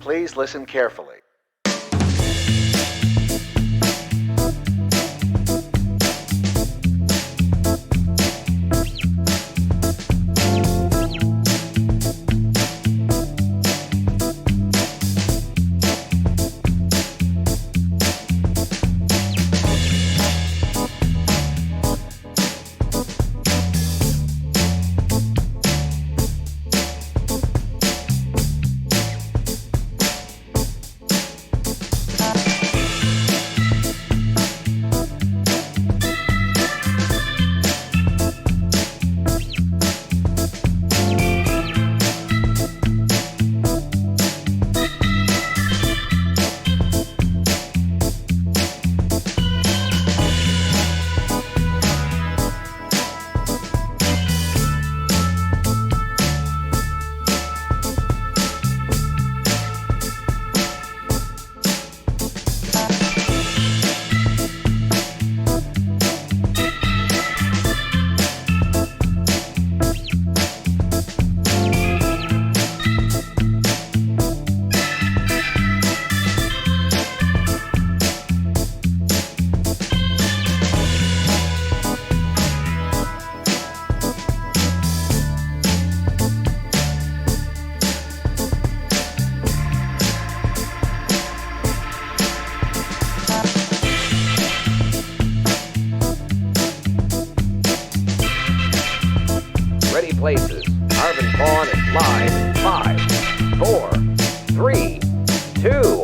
Please listen carefully. Places. Harv Pawn is live in 5, 4, 3, 2.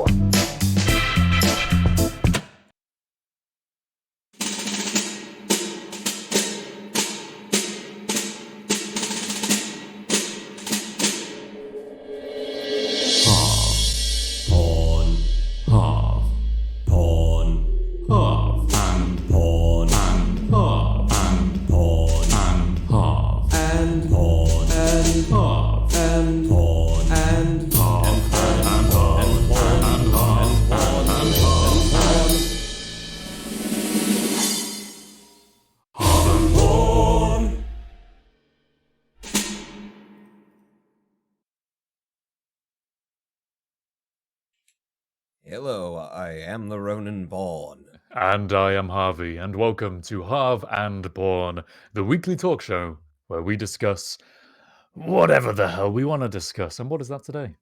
Hello, I am the Ronin Pawn. And I am Harvey, and welcome to Harv and Pawn, the weekly talk show where we discuss whatever the hell we want to discuss. And what is that today?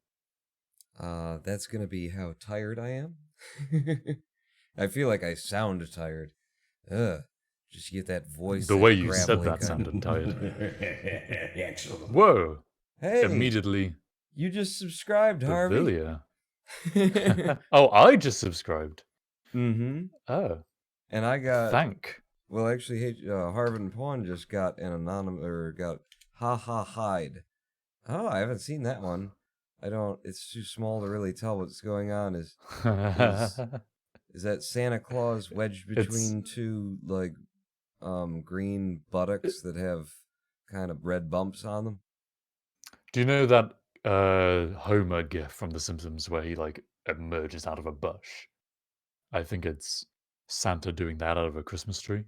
That's gonna be how tired I am. I feel like I sound tired. Just get that voice. The way you said that sounded tired. Whoa! Hey! Immediately. You just subscribed, Harvey. Oh, I just subscribed. Mm-hmm. Oh. And I got... Well, actually, hey, Harv and Pawn just got an anonymous... Or got hide. Oh, I haven't seen that one. It's too small to really tell what's going on. Is that Santa Claus wedged between two, like, green buttocks that have kind of red bumps on them? Do you know that Homer gif from The Simpsons where he like emerges out of a bush? I think it's Santa doing that out of a Christmas tree,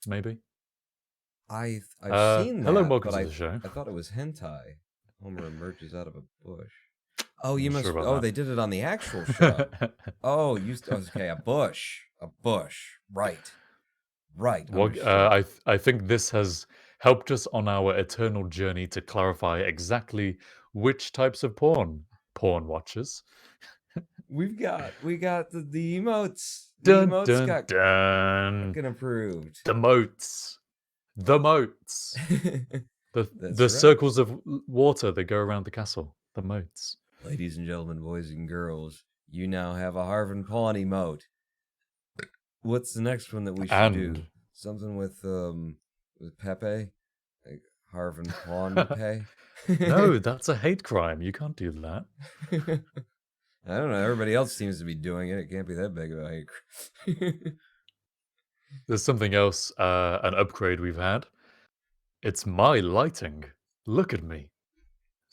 maybe. I've seen Hello and that, welcome but to the show. I thought it was hentai. Homer emerges out of a bush. Oh, I'm you not must. sure about Oh, that. they did it on the actual show. Oh, okay, a bush, right, right, Well, understood. I think this has helped us on our eternal journey to clarify exactly which types of porn watchers. We got the emotes. The Dun emotes dun got dun. fucking approved. The moats, the moats, That's the right. circles of water that go around the castle. The moats. Ladies and gentlemen, boys and girls, you now have a Harv Pawn emote. What's the next one that we should do? And Something with Pepe? Like Harv Pawn Pay? no, that's a hate crime. You can't do that. I don't know. Everybody else seems to be doing it. It can't be that big of a hate crime. There's something else, an upgrade we've had. It's my lighting. Look at me.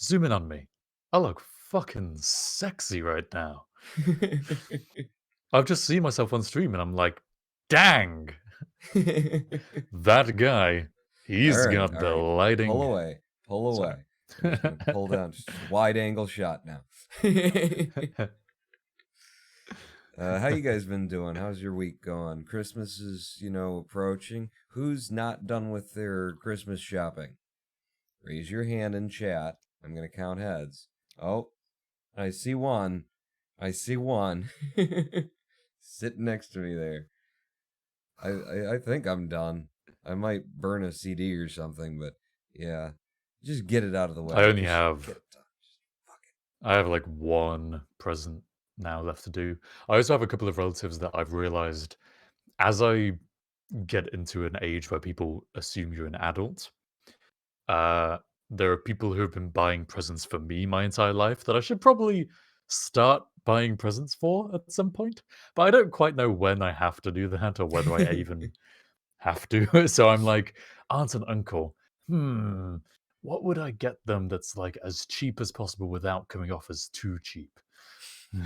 Zoom in on me. I look fucking sexy right now. I've just seen myself on stream and I'm like, dang, that guy, he's got all the right. lighting. Pull away. Sorry. I'm just gonna pull down. Just wide angle shot now. How you guys been doing? How's your week going? Christmas is, approaching. Who's not done with their Christmas shopping? Raise your hand in chat. I'm gonna count heads. Oh, I see one. Sitting next to me there. I think I'm done. I might burn a CD or something, but yeah. Just get it out of the way. I only Just have get it done. I have like one present now left to do. I also have a couple of relatives that I've realized as I get into an age where people assume you're an adult, uh, there are people who have been buying presents for me my entire life that I should probably start buying presents for at some point. But I don't quite know when I have to do that or whether I even have to. So I'm like, aunt and uncle, what would I get them that's like as cheap as possible without coming off as too cheap? It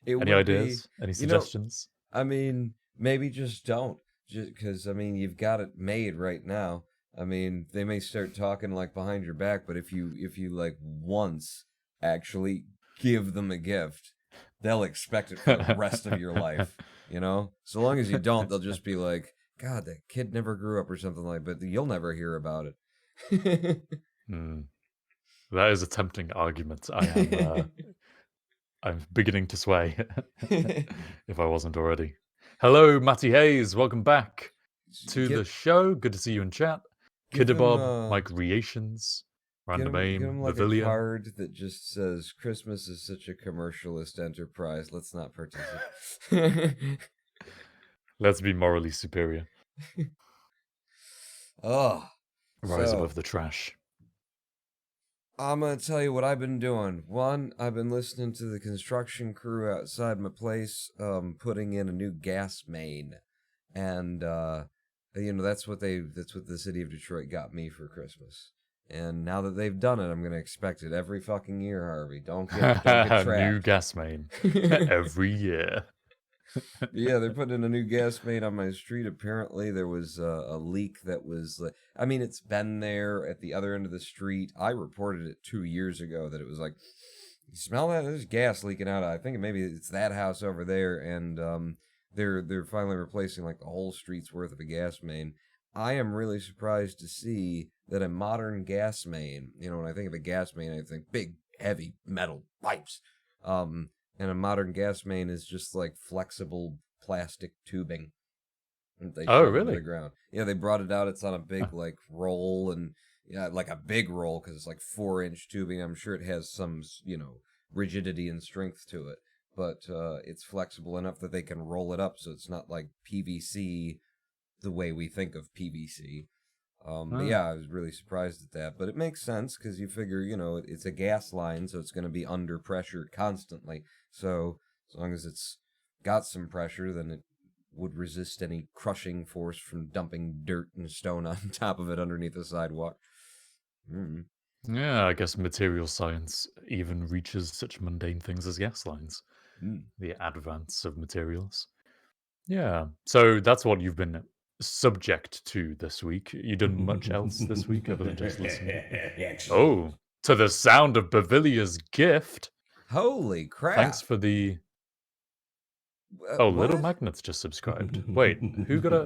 Any would be, ideas? Any suggestions? I mean, maybe just don't. Just because, you've got it made right now. They may start talking like behind your back, but if you like once actually give them a gift, they'll expect it for the rest of your life. So long as you don't, they'll just be like, God, that kid never grew up or something like. But you'll never hear about it. That is a tempting argument. I'm beginning to sway, if I wasn't already. Hello, Matty Hayes. Welcome back to the show. Good to see you in chat. Kiddabob, Mike Reations, Random Give Aim, him like Lavilia. a card that just says Christmas is such a commercialist enterprise. Let's not participate. Let's be morally superior. Oh, Rise above the trash. I'm going to tell you what I've been doing. One, I've been listening to the construction crew outside my place putting in a new gas main. And, that's what the city of Detroit got me for Christmas. And now that they've done it, I'm going to expect it every fucking year, Harvey. Don't get trapped. New gas main every year. Yeah, they're putting in a new gas main on my street. Apparently, there was a leak that was like, it's been there at the other end of the street. I reported it 2 years ago that it was like, you smell that? There's gas leaking out. I think maybe it's that house over there, and they're finally replacing like the whole street's worth of a gas main. I am really surprised to see that a modern gas main, when I think of a gas main, I think big, heavy metal pipes. And a modern gas main is just like flexible plastic tubing. That they shove into the ground. Yeah, they brought it out. It's on a big like roll, and like a big roll because it's like 4-inch tubing. I'm sure it has some rigidity and strength to it, but it's flexible enough that they can roll it up so it's not like PVC the way we think of PVC. But yeah, I was really surprised at that. But it makes sense because you figure, it's a gas line, so it's going to be under pressure constantly. So as long as it's got some pressure, then it would resist any crushing force from dumping dirt and stone on top of it underneath the sidewalk. Yeah, I guess material science even reaches such mundane things as gas lines. The advance of materials. Yeah. So that's what you've been subject to this week. You done much else this week other than just listening? Oh, to the sound of Bavilia's gift. Holy crap. Thanks for the... Oh, Little what? Magnet's just subscribed. Wait, who got a...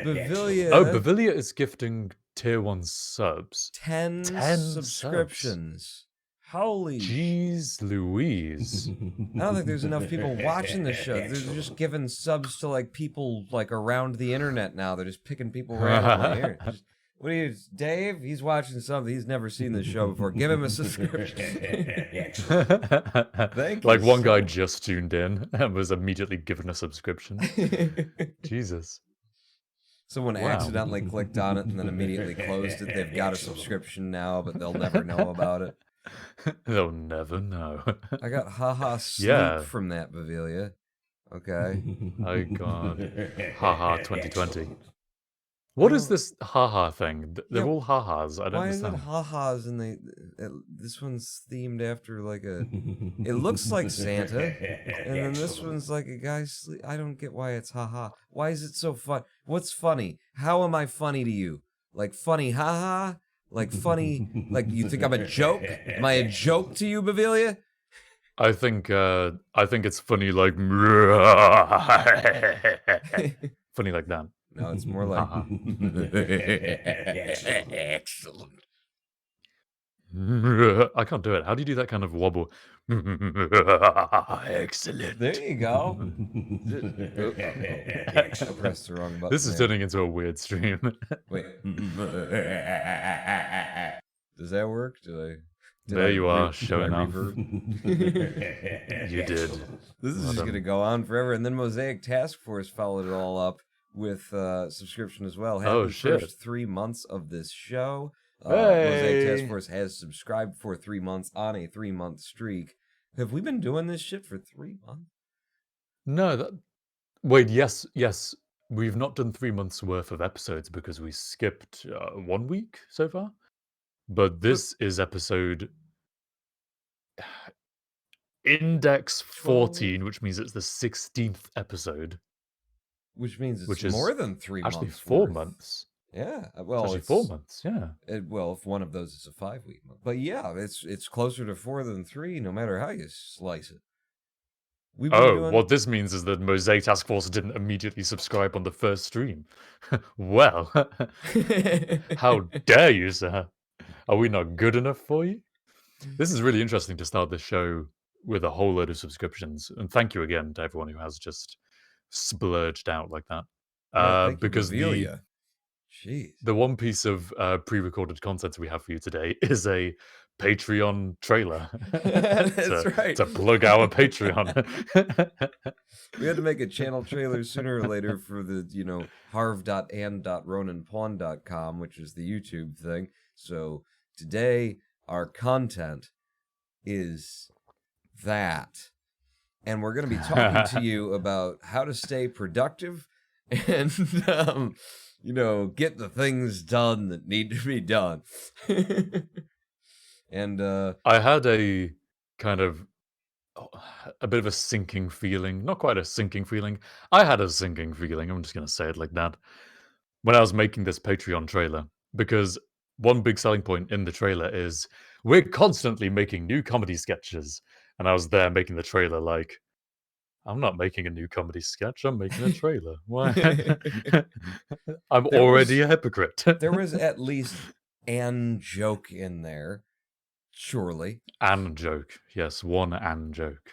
Bavilia. Oh, Bavilia is gifting tier 1 subs. 10 subscriptions. Holy Jeez Louise. I don't think there's enough people watching the show. They're just giving subs to like people like around the internet now. They're just picking people randomly. Here, what are you, Dave? He's watching something. He's never seen this show before. Give him a subscription. Thank you. Like one guy just tuned in and was immediately given a subscription. Jesus. Someone accidentally clicked on it and then immediately closed it. They've got a subscription now, but they'll never know about it. They'll never know. I got haha sleep from that, Bavilia. Okay. I got haha 2020. What is this haha thing? They're all ha-has. I don't understand. Why is it ha-has and this one's themed after like a... It looks like Santa. And then this one's like a guy sleep. I don't get why it's ha-ha. Why is it so fun? What's funny? How am I funny to you? Like funny ha-ha? Like funny... Like you think I'm a joke? Am I a joke to you, Bavilia? I think it's funny like... funny like that. No, it's more like... Excellent. I can't do it. How do you do that kind of wobble? Excellent. There you go. I pressed the wrong button. This is turning into a weird stream. Wait. Does that work? There you are, showing off. You did. This is just going to go on forever. And then Mosaic Task Force followed it all up with subscription as well. Oh, shit. First 3 months of this show. Hey! Mosaic Task Force has subscribed for 3 months on a 3-month streak. Have we been doing this shit for 3 months? No, wait, yes. We've not done 3 months worth of episodes because we skipped 1 week so far. But this is episode index 14, which means it's the 16th episode. Which means it's more than 3 months. Actually, 4 months. Yeah, well, it's 4 months. Yeah. Well, if one of those is a 5-week month, but yeah, it's closer to 4 than 3, no matter how you slice it. What this means is that Mosaic Task Force didn't immediately subscribe on the first stream. Well, how dare you, sir? Are we not good enough for you? This is really interesting to start the show with a whole load of subscriptions, and thank you again to everyone who has just splurged out like that. Because the one piece of pre-recorded content we have for you today is a Patreon trailer. That's right. To plug our Patreon. We had to make a channel trailer sooner or later for the, harv.and.ronanpawn.com, which is the YouTube thing. So today, our content is that. And we're going to be talking to you about how to stay productive and, get the things done that need to be done. And I had a kind of a bit of a sinking feeling. Not quite a sinking feeling. I had a sinking feeling. I'm just going to say it like that. When I was making this Patreon trailer, because one big selling point in the trailer is we're constantly making new comedy sketches. And I was there making the trailer like, I'm not making a new comedy sketch. I'm making a trailer. Why? I'm already a hypocrite. There was at least an joke in there. Surely. An joke. Yes, one an joke.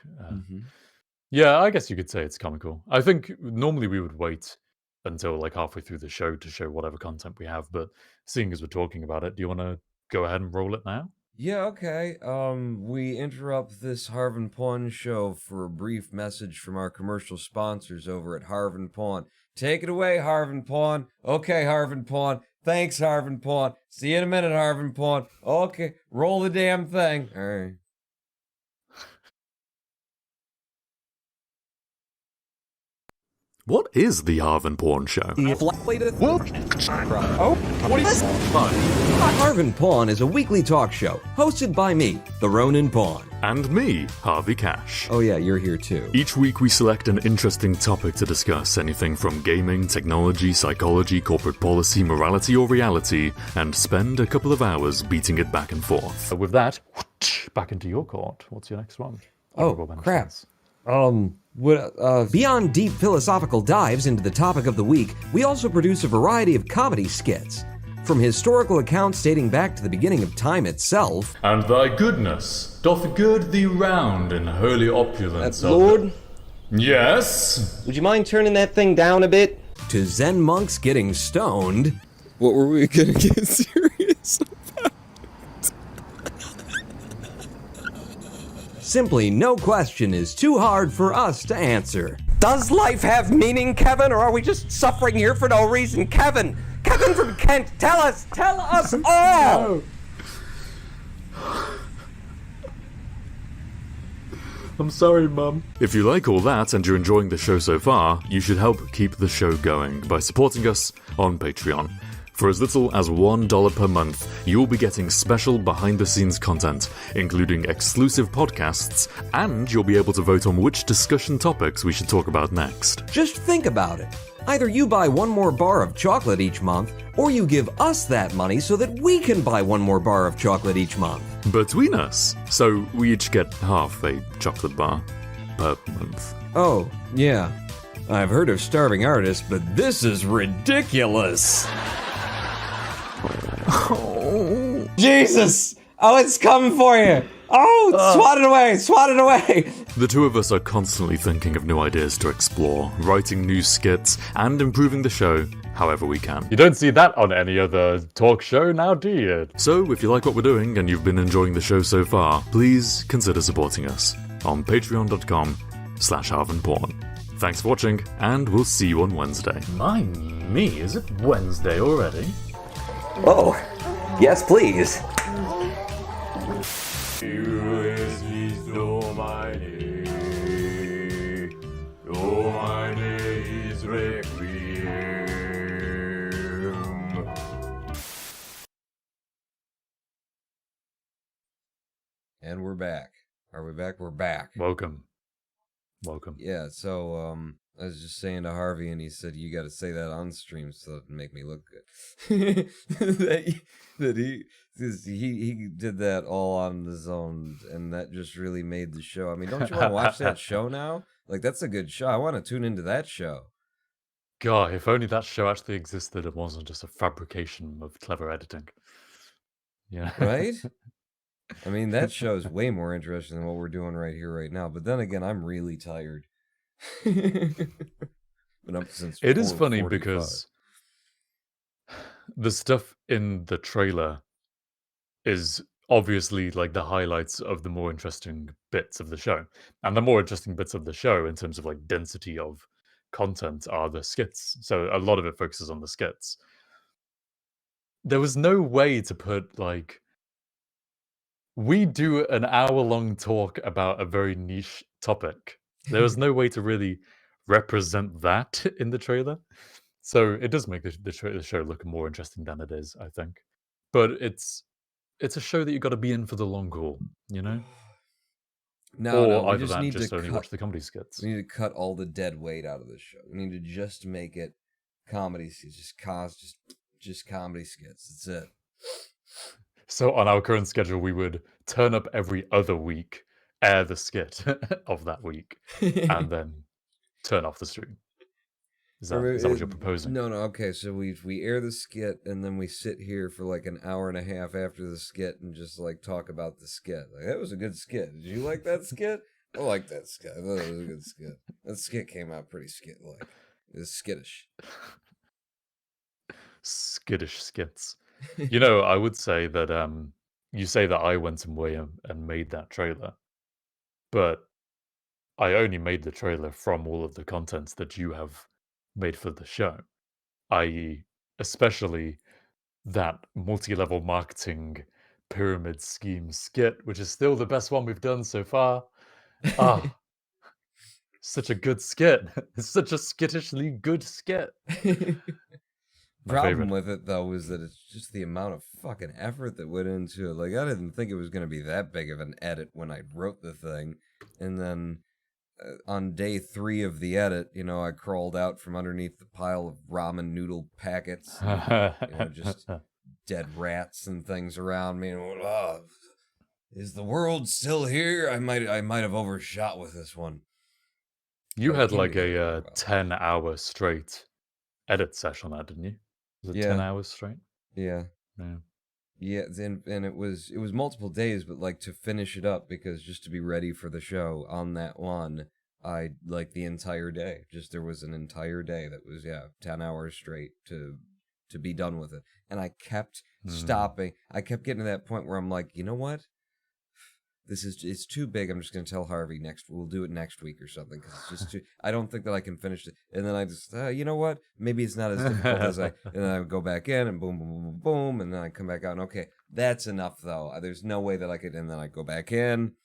Yeah, I guess you could say it's comical. I think normally we would wait until like halfway through the show to show whatever content we have, but seeing as we're talking about it, do you want to go ahead and roll it now? Yeah, okay. We interrupt this Harv Pawn Show for a brief message from our commercial sponsors over at Harv Pawn. Take it away, Harv Pawn. Okay, Harv Pawn. Thanks, Harv Pawn. See you in a minute, Harv Pawn. Okay, roll the damn thing. All right. What is the Harv Pawn Show? Oh. What is fun? Harv Pawn is a weekly talk show hosted by me, the Ronin Pawn. And me, Harvey Cash. Oh yeah, you're here too. Each week we select an interesting topic to discuss, anything from gaming, technology, psychology, corporate policy, morality, or reality, and spend a couple of hours beating it back and forth. With that, back into your court. What's your next one? Oh, crap. Beyond deep philosophical dives into the topic of the week, we also produce a variety of comedy skits. From historical accounts dating back to the beginning of time itself. And thy goodness doth gird thee round in holy opulence. Lord? Yes? Would you mind turning that thing down a bit? To Zen monks getting stoned. What were we gonna get serious about? Simply no question is too hard for us to answer. Does life have meaning, Kevin, or are we just suffering here for no reason? Kevin! Kevin from Kent, tell us all! I'm sorry, Mum. If you like all that and you're enjoying the show so far, you should help keep the show going by supporting us on Patreon. For as little as $1 per month, you'll be getting special behind-the-scenes content, including exclusive podcasts, and you'll be able to vote on which discussion topics we should talk about next. Just think about it. Either you buy one more bar of chocolate each month, or you give us that money so that we can buy one more bar of chocolate each month. Between us. So we each get half a chocolate bar per month. Oh, yeah. I've heard of starving artists, but this is ridiculous. Oh. Jesus! Oh, it's coming for you! Oh, swat it away! The two of us are constantly thinking of new ideas to explore, writing new skits, and improving the show however we can. You don't see that on any other talk show now, do you? So, if you like what we're doing and you've been enjoying the show so far, please consider supporting us on patreon.com/HarvandPawn. Thanks for watching, and we'll see you on Wednesday. Me, is it Wednesday already? Oh, yes, please. And we're back. Are we back? We're back. Welcome. Yeah, so, I was just saying to Harvey, and he said, you gotta say that on stream so it make me look good. that he did that all on his own, and that just really made the show. I mean, don't you want to watch that show now? Like, that's a good show. I want to tune into that show. God, if only that show actually existed and wasn't just a fabrication of clever editing. Yeah. Right? I mean, that show is way more interesting than what we're doing right here, right now. But then again, I'm really tired. Been up since it is funny 4:45. because the stuff in the trailer is obviously like the highlights of the more interesting bits of the show. And the more interesting bits of the show in terms of like density of content are the skits. So a lot of it focuses on the skits. There was no way to put like, we do an hour-long talk about a very niche topic. There was no way to really represent that in the trailer. So it does make the show look more interesting than it is, I think. But it's a show that you got to be in for the long haul, you know? No, we either just that, need just to only cut, watch the comedy skits. we need to cut all the dead weight out of the show. We need to just make it comedy skits, just comedy skits. That's it. So on our current schedule, we would turn up every other week, air the skit of that week, and then turn off the stream. Is that what you're proposing? No, okay. So we air the skit, and then we sit here for like an hour and a half after the skit and just like talk about the skit. Like, that was a good skit. Did you like that skit? I like that skit. I thought it was a good skit. That skit came out pretty skit-like. It was skittish. Skittish skits. You know, I would say that you say that I went away and made that trailer, but I only made the trailer from all of the content that you have made for the show, i.e., especially that multi-level marketing pyramid scheme skit, which is still the best one we've done so far. Ah, such a good skit. It's such a skittishly good skit. my Problem favorite. with it though is that it's just the amount of fucking effort that went into it. Like I didn't think it was going to be that big of an edit when I wrote the thing, and then on day 3 of the edit, I crawled out from underneath the pile of ramen noodle packets, and, just dead rats and things around me. And is the world still here? I might have overshot with this one. You But it had came like together a very well. 10-hour straight edit session on that, didn't you? Was it Yeah. 10 hours straight? Yeah. Yeah. Yeah, and it was multiple days, but like to finish it up, because just to be ready for the show on that one, I like the entire day. Just there was an entire day that was 10 hours straight to be done with it. And I kept stopping. I kept getting to that point where I'm like, you know what? It's too big. I'm just going to tell Harvey we'll do it next week or something, because it's just too, I don't think that I can finish it. And then I just, you know what? Maybe it's not as difficult as and then I would go back in and boom, boom, boom, boom, boom, and then I come back out and okay, that's enough though. There's no way that I could, and then I go back in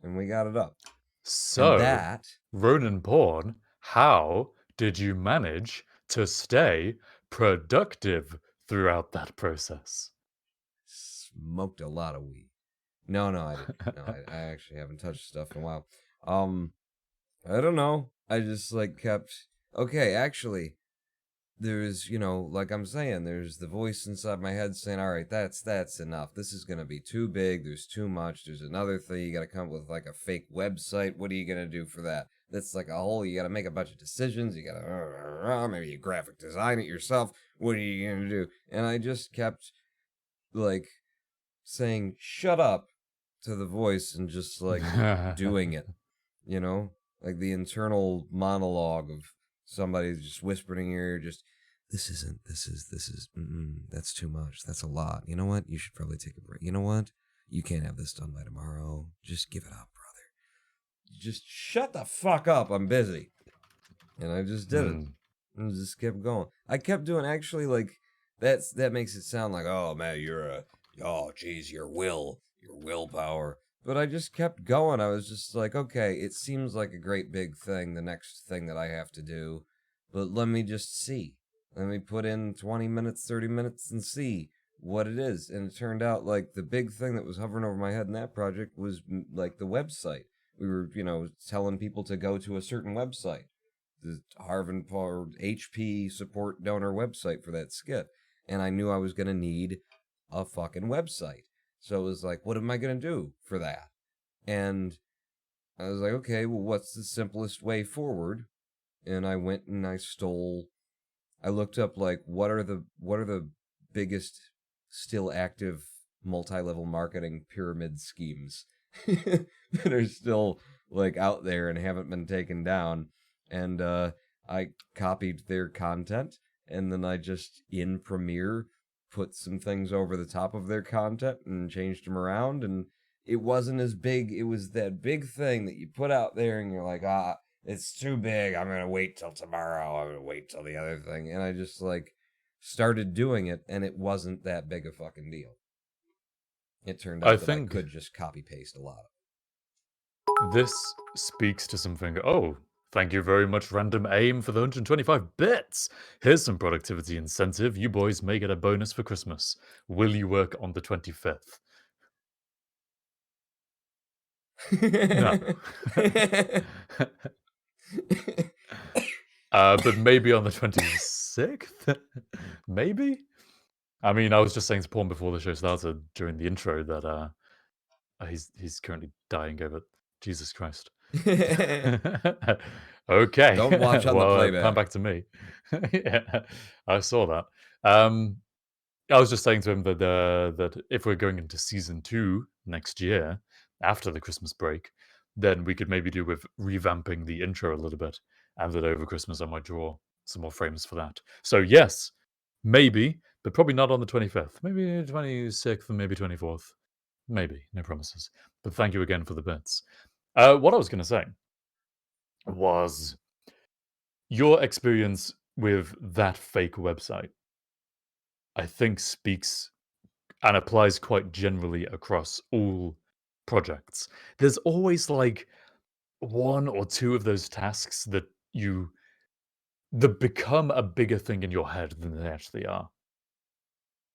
and we got it up. So, and that, Ronan Pawn, how did you manage to stay productive throughout that process? smoked a lot of weed. No, I didn't. No, I actually haven't touched stuff in a while. I don't know. I just like kept. Okay, actually, there's like I'm saying, there's the voice inside my head saying, "All right, that's enough. This is gonna be too big. There's too much. There's another thing. You got to come up with like a fake website. What are you gonna do for that? That's like a whole. You got to make a bunch of decisions. You got to maybe you graphic design it yourself. What are you gonna do?" And I just kept like saying, "Shut up." To the voice and just like doing it, like the internal monologue of somebody just whispering in your ear, just this is that's too much, that's a lot, you know what, you should probably take a break, you know what, you can't have this done by tomorrow, just give it up, brother, just shut the fuck up, I'm busy. And I just did it and just kept going. I kept doing, actually, like that makes it sound like, oh man, your willpower. But I just kept going. I was just like, okay, it seems like a great big thing, the next thing that I have to do. But let me just see. Let me put in 20 minutes, 30 minutes and see what it is. And it turned out like the big thing that was hovering over my head in that project was like the website. We were, telling people to go to a certain website. The Harv Pawn HP support donor website for that skit. And I knew I was going to need a fucking website. So it was like, what am I going to do for that? And I was like, okay, well, what's the simplest way forward? And I went and I looked up like, what are the biggest still active multi-level marketing pyramid schemes that are still like out there and haven't been taken down. And I copied their content, and then I just in Premiere put some things over the top of their content and changed them around, and it wasn't as big. It was that big thing that you put out there and you're like, it's too big, I'm gonna wait till tomorrow, I'm gonna wait till the other thing. And I just like started doing it, and it wasn't that big a fucking deal. It turned out that I could just copy paste a lot. This speaks to something. Oh, thank you very much, Random Aim, for the 125 bits. Here's some productivity incentive. You boys may get a bonus for Christmas. Will you work on the 25th? No. But maybe on the 26th? Maybe? I mean, I was just saying to Pawn before the show started during the intro that he's currently dying over. Jesus Christ. Okay. Don't watch on the playback. Pan back to me. Yeah, I saw that. I was just saying to him that if we're going into season 2 next year, after the Christmas break, then we could maybe do with revamping the intro a little bit, and that over Christmas I might draw some more frames for that. So yes, maybe, but probably not on the 25th. Maybe 26th and maybe 24th. Maybe, no promises. But thank you again for the bits. What I was going to say was your experience with that fake website, I think, speaks and applies quite generally across all projects. There's always like one or two of those tasks that you that become a bigger thing in your head than they actually are.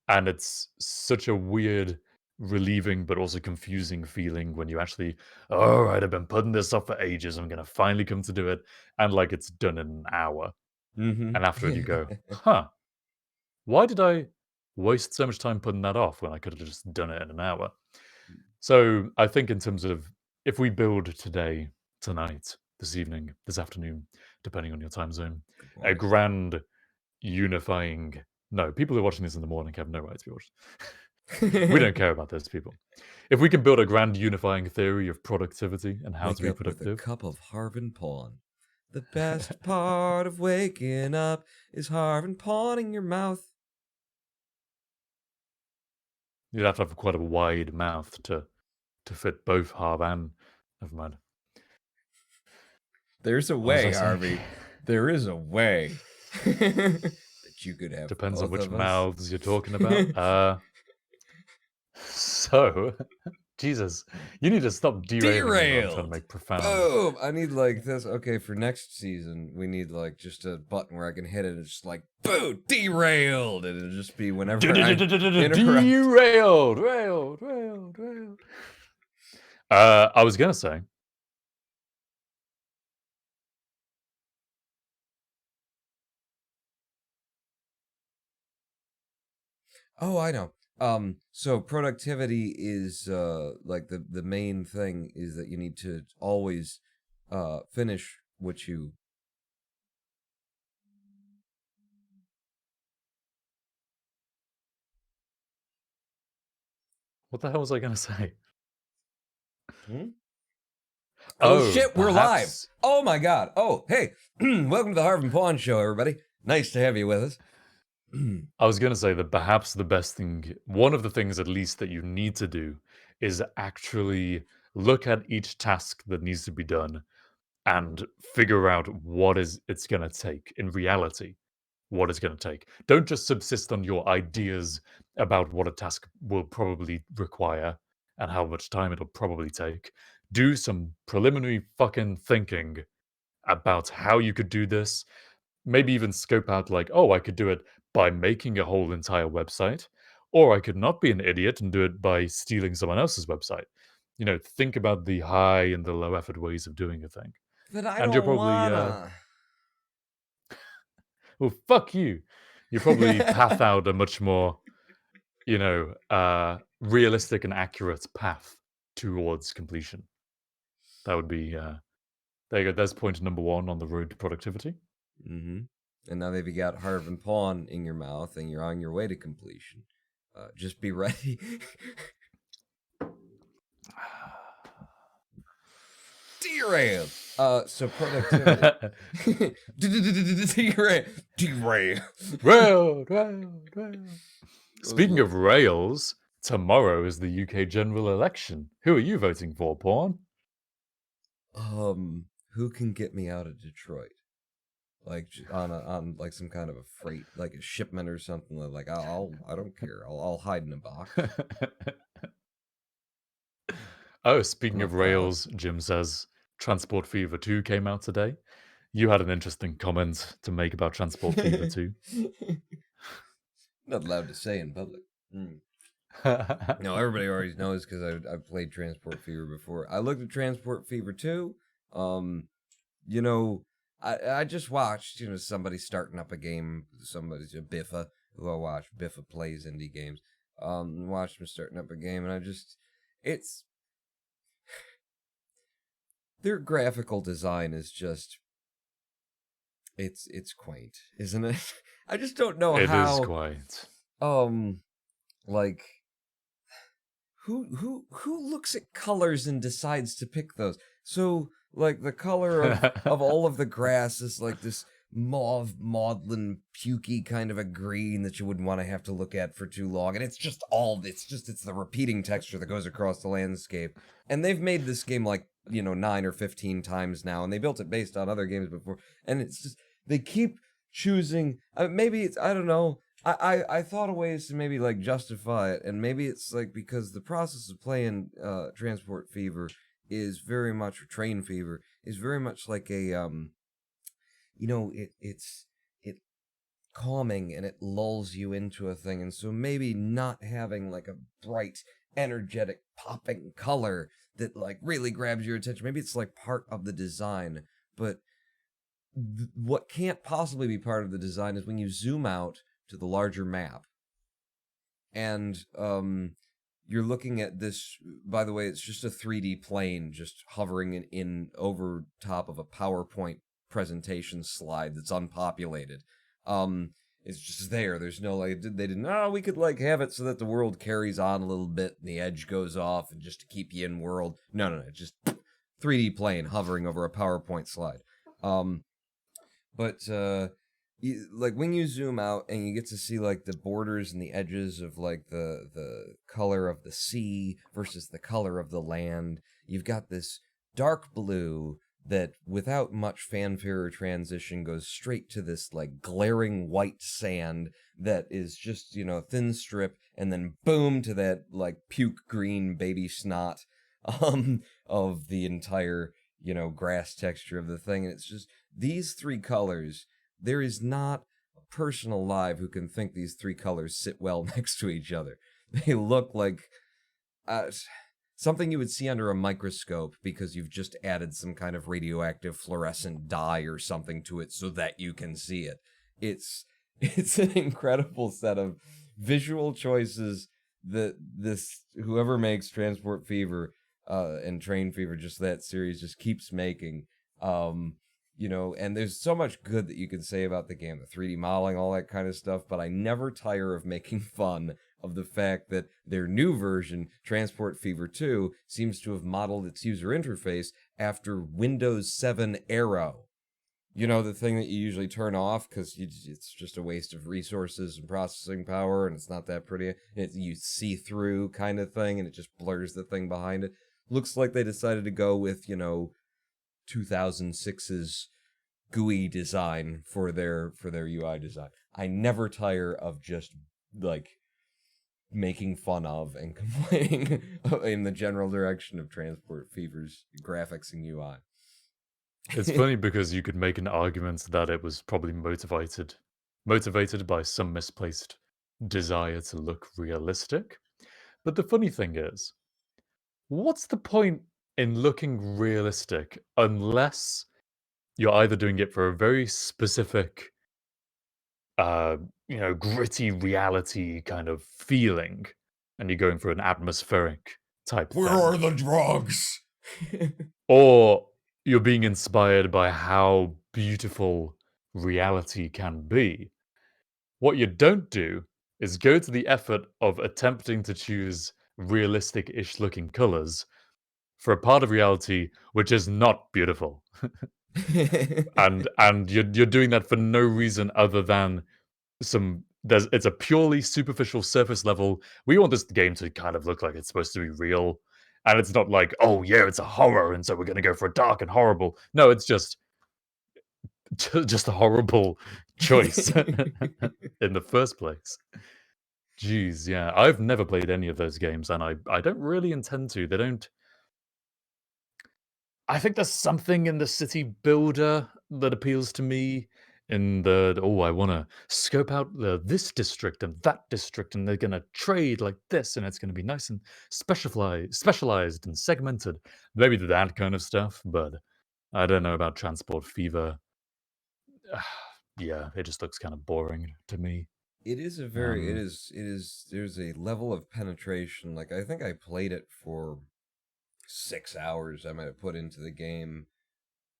And it's such a weird, relieving, but also confusing feeling when you actually, all right, I've been putting this off for ages. I'm going to finally come to do it. And like it's done in an hour. Mm-hmm. And after it, you go, huh, why did I waste so much time putting that off when I could have just done it in an hour? So I think in terms of if we build today, tonight, this evening, this afternoon, depending on your time zone, a grand unifying. No, people who are watching this in the morning have no right to be watching. We don't care about those people. If we can build a grand unifying theory of productivity and how Wake to be up with a productive, cup of Harv Pawn. The best part of waking up is Harv Pawn in your mouth. you'd have to have quite a wide mouth to fit both Harv and. Never mind. There's a What was I way, saying? Harvey. There is a way that you could have. Depends on both which of us. mouths you're talking about. So, Jesus, you need to stop derailing me when I'm trying to make profound. Boom! I need like this. Okay, for next season, we need like just a button where I can hit it. And it's just like boom, derailed, and it'll just be whenever I interrupt. Derailed, railed. I was gonna say. Oh, I know. So productivity is like the main thing is that you need to always finish what you. What the hell was I gonna say? Oh shit, we're live. perhaps- Oh my god. Oh, hey. Welcome to the Harv Pawn Show, everybody. Nice to have you with us. I was gonna say that perhaps the best thing, one of the things at least that you need to do, is actually look at each task that needs to be done and figure out what is it's gonna take in reality. What it's going to take. Don't just subsist on your ideas about what a task will probably require and how much time it'll probably take. Do some preliminary fucking thinking about how you could do this. Maybe even scope out, like, oh, I could do it by making a whole entire website, or I could not be an idiot and do it by stealing someone else's website. Think about the high and the low effort ways of doing a thing. But I And don't you're probably, wanna. Well, fuck you. You probably path out a much more, realistic and accurate path towards completion. That would be, there you go. There's point number 1 on the road to productivity. Mm-hmm. And now that you got Harv Pawn in your mouth and you're on your way to completion, just be ready. Derailed. So productivity. Derailed. Rail. Speaking of rails, tomorrow is the UK general election. Who are you voting for, Pawn? Who can get me out of Detroit? Like on like some kind of a freight, like a shipment or something. Like I don't care. I'll hide in a box. Oh, speaking I'm of not proud. rails, Jim says Transport Fever 2 came out today. You had an interesting comment to make about Transport Fever 2. Not allowed to say in public. No, everybody already knows because I've played Transport Fever before. I looked at Transport Fever 2. I just watched, somebody starting up a game. Somebody's a Biffa, who I watch. Biffa plays indie games. Watched him starting up a game, and it's their graphical design is just, it's quaint, isn't it? I just don't know how. It is quite. Like, who looks at colors and decides to pick those? So, like, the color of all of the grass is like this mauve, maudlin, pukey kind of a green that you wouldn't want to have to look at for too long. And it's the repeating texture that goes across the landscape. And they've made this game like, 9 or 15 times now, and they built it based on other games before. And it's just, they keep choosing, maybe it's, I don't know. I thought of ways to maybe like justify it, and maybe it's like because the process of playing Transport Fever is very much, or Train Fever is very much like a it's calming and it lulls you into a thing. And so maybe not having like a bright, energetic, popping color that like really grabs your attention. Maybe it's like part of the design, but what can't possibly be part of the design is when you zoom out to the larger map and you're looking at this. By the way, it's just a 3D plane just hovering in over top of a PowerPoint presentation slide that's unpopulated. It's just there. There's no like they didn't. Oh, we could like have it so that the world carries on a little bit and the edge goes off and just to keep you in world. No, just 3D plane hovering over a PowerPoint slide. But like when you zoom out and you get to see like the borders and the edges of like the color of the sea versus the color of the land, you've got this dark blue that without much fanfare or transition goes straight to this like glaring white sand that is just, thin strip, and then boom to that like puke green baby snot of the entire, grass texture of the thing. And it's just these three colors. There is not a person alive who can think these three colors sit well next to each other. They look like something you would see under a microscope because you've just added some kind of radioactive fluorescent dye or something to it so that you can see it. It's an incredible set of visual choices that whoever makes Transport Fever and Train Fever, just that series, just keeps making. And there's so much good that you can say about the game, the 3D modeling, all that kind of stuff, but I never tire of making fun of the fact that their new version, Transport Fever 2, seems to have modeled its user interface after Windows 7 Aero. The thing that you usually turn off because it's just a waste of resources and processing power, and it's not that pretty. You see through kind of thing, and it just blurs the thing behind it. Looks like they decided to go with, 2006's GUI design for their UI design. I never tire of just like making fun of and complaining in the general direction of Transport Fever's graphics and UI. It's funny because you could make an argument that it was probably motivated by some misplaced desire to look realistic. But the funny thing is, what's the point in looking realistic unless you're either doing it for a very specific, gritty reality kind of feeling, and you're going for an atmospheric type thing. Where are the drugs? Or you're being inspired by how beautiful reality can be. What you don't do is go to the effort of attempting to choose realistic-ish looking colors for a part of reality which is not beautiful. and you're doing that for no reason other than it's a purely superficial surface level. We want this game to kind of look like it's supposed to be real, and it's not like, oh yeah, it's a horror and so we're going to go for a dark and horrible. No, it's just a horrible choice in the first place. Jeez, yeah, I've never played any of those games, and I don't really intend to. They don't. I think there's something in the city builder that appeals to me. I want to scope out this district and that district, and they're going to trade like this, and it's going to be nice and specialized and segmented. Maybe that kind of stuff, but I don't know about Transport Fever. Yeah, it just looks kind of boring to me. It is there's a level of penetration. Like, I think I played it for 6 hours I might have put into the game,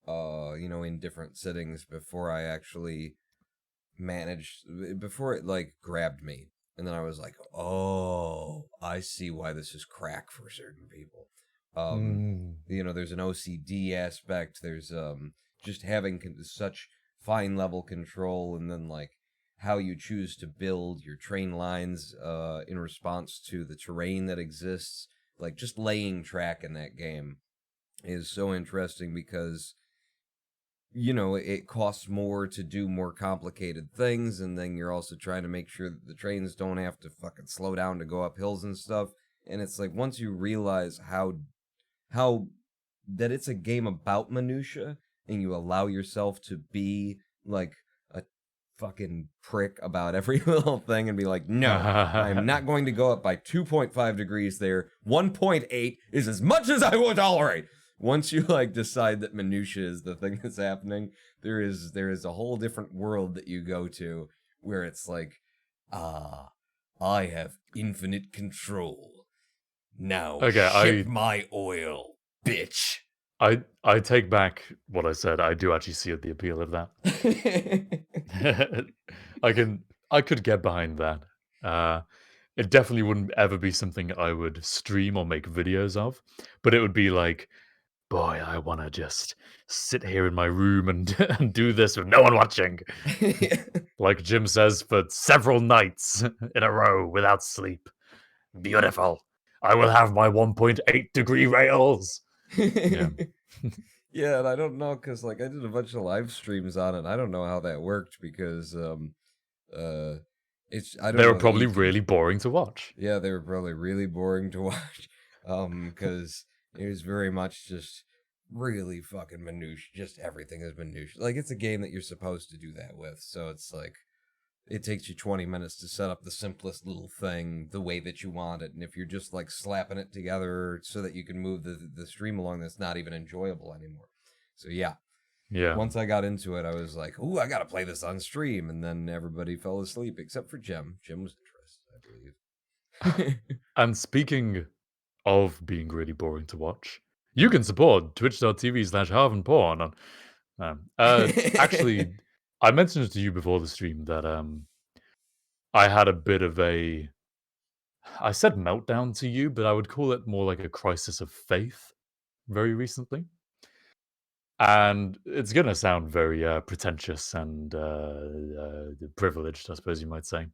in different settings before I actually before it like grabbed me. And then I was like, oh, I see why this is crack for certain people. There's an OCD aspect. There's just having such fine level control, and then like how you choose to build your train lines in response to the terrain that exists. Like, just laying track in that game is so interesting because, it costs more to do more complicated things, and then you're also trying to make sure that the trains don't have to fucking slow down to go up hills and stuff. And it's like, once you realize how that it's a game about minutia, and you allow yourself to be like a fucking prick about every little thing and be like, no, I'm not going to go up by 2.5 degrees there. 1.8 is as much as I will tolerate. Once you like decide that minutia is the thing that's happening, there is a whole different world that you go to where it's like, I have infinite control. Now ship my oil, bitch. I take back what I said. I do actually see the appeal of that. I could get behind that. It definitely wouldn't ever be something I would stream or make videos of, but it would be like, boy, I want to just sit here in my room and, and do this with no one watching. Like Jim says, for several nights in a row without sleep. Beautiful. I will have my 1.8 degree rails. Yeah. Yeah, and I don't know, because like I did a bunch of live streams on it. I don't know how that worked because it's I don't They were know, probably really boring to watch. Yeah, they were probably really boring to watch. Because it was very much just really fucking minutiae. Just everything is minutiae. Like it's a game that you're supposed to do that with, so it's like it takes you 20 minutes to set up the simplest little thing the way that you want it, and if you're just like slapping it together so that you can move the stream along, that's not even enjoyable anymore. So yeah. Once I got into it, I was like, "Ooh, I gotta play this on stream," and then everybody fell asleep except for Jim. Jim was interested, I believe. And speaking of being really boring to watch, you can support twitch.tv/Harv Pawn. Actually, I mentioned it to you before the stream that I had a bit of a, I said meltdown to you, but I would call it more like a crisis of faith very recently. And it's going to sound very pretentious and privileged, I suppose you might say.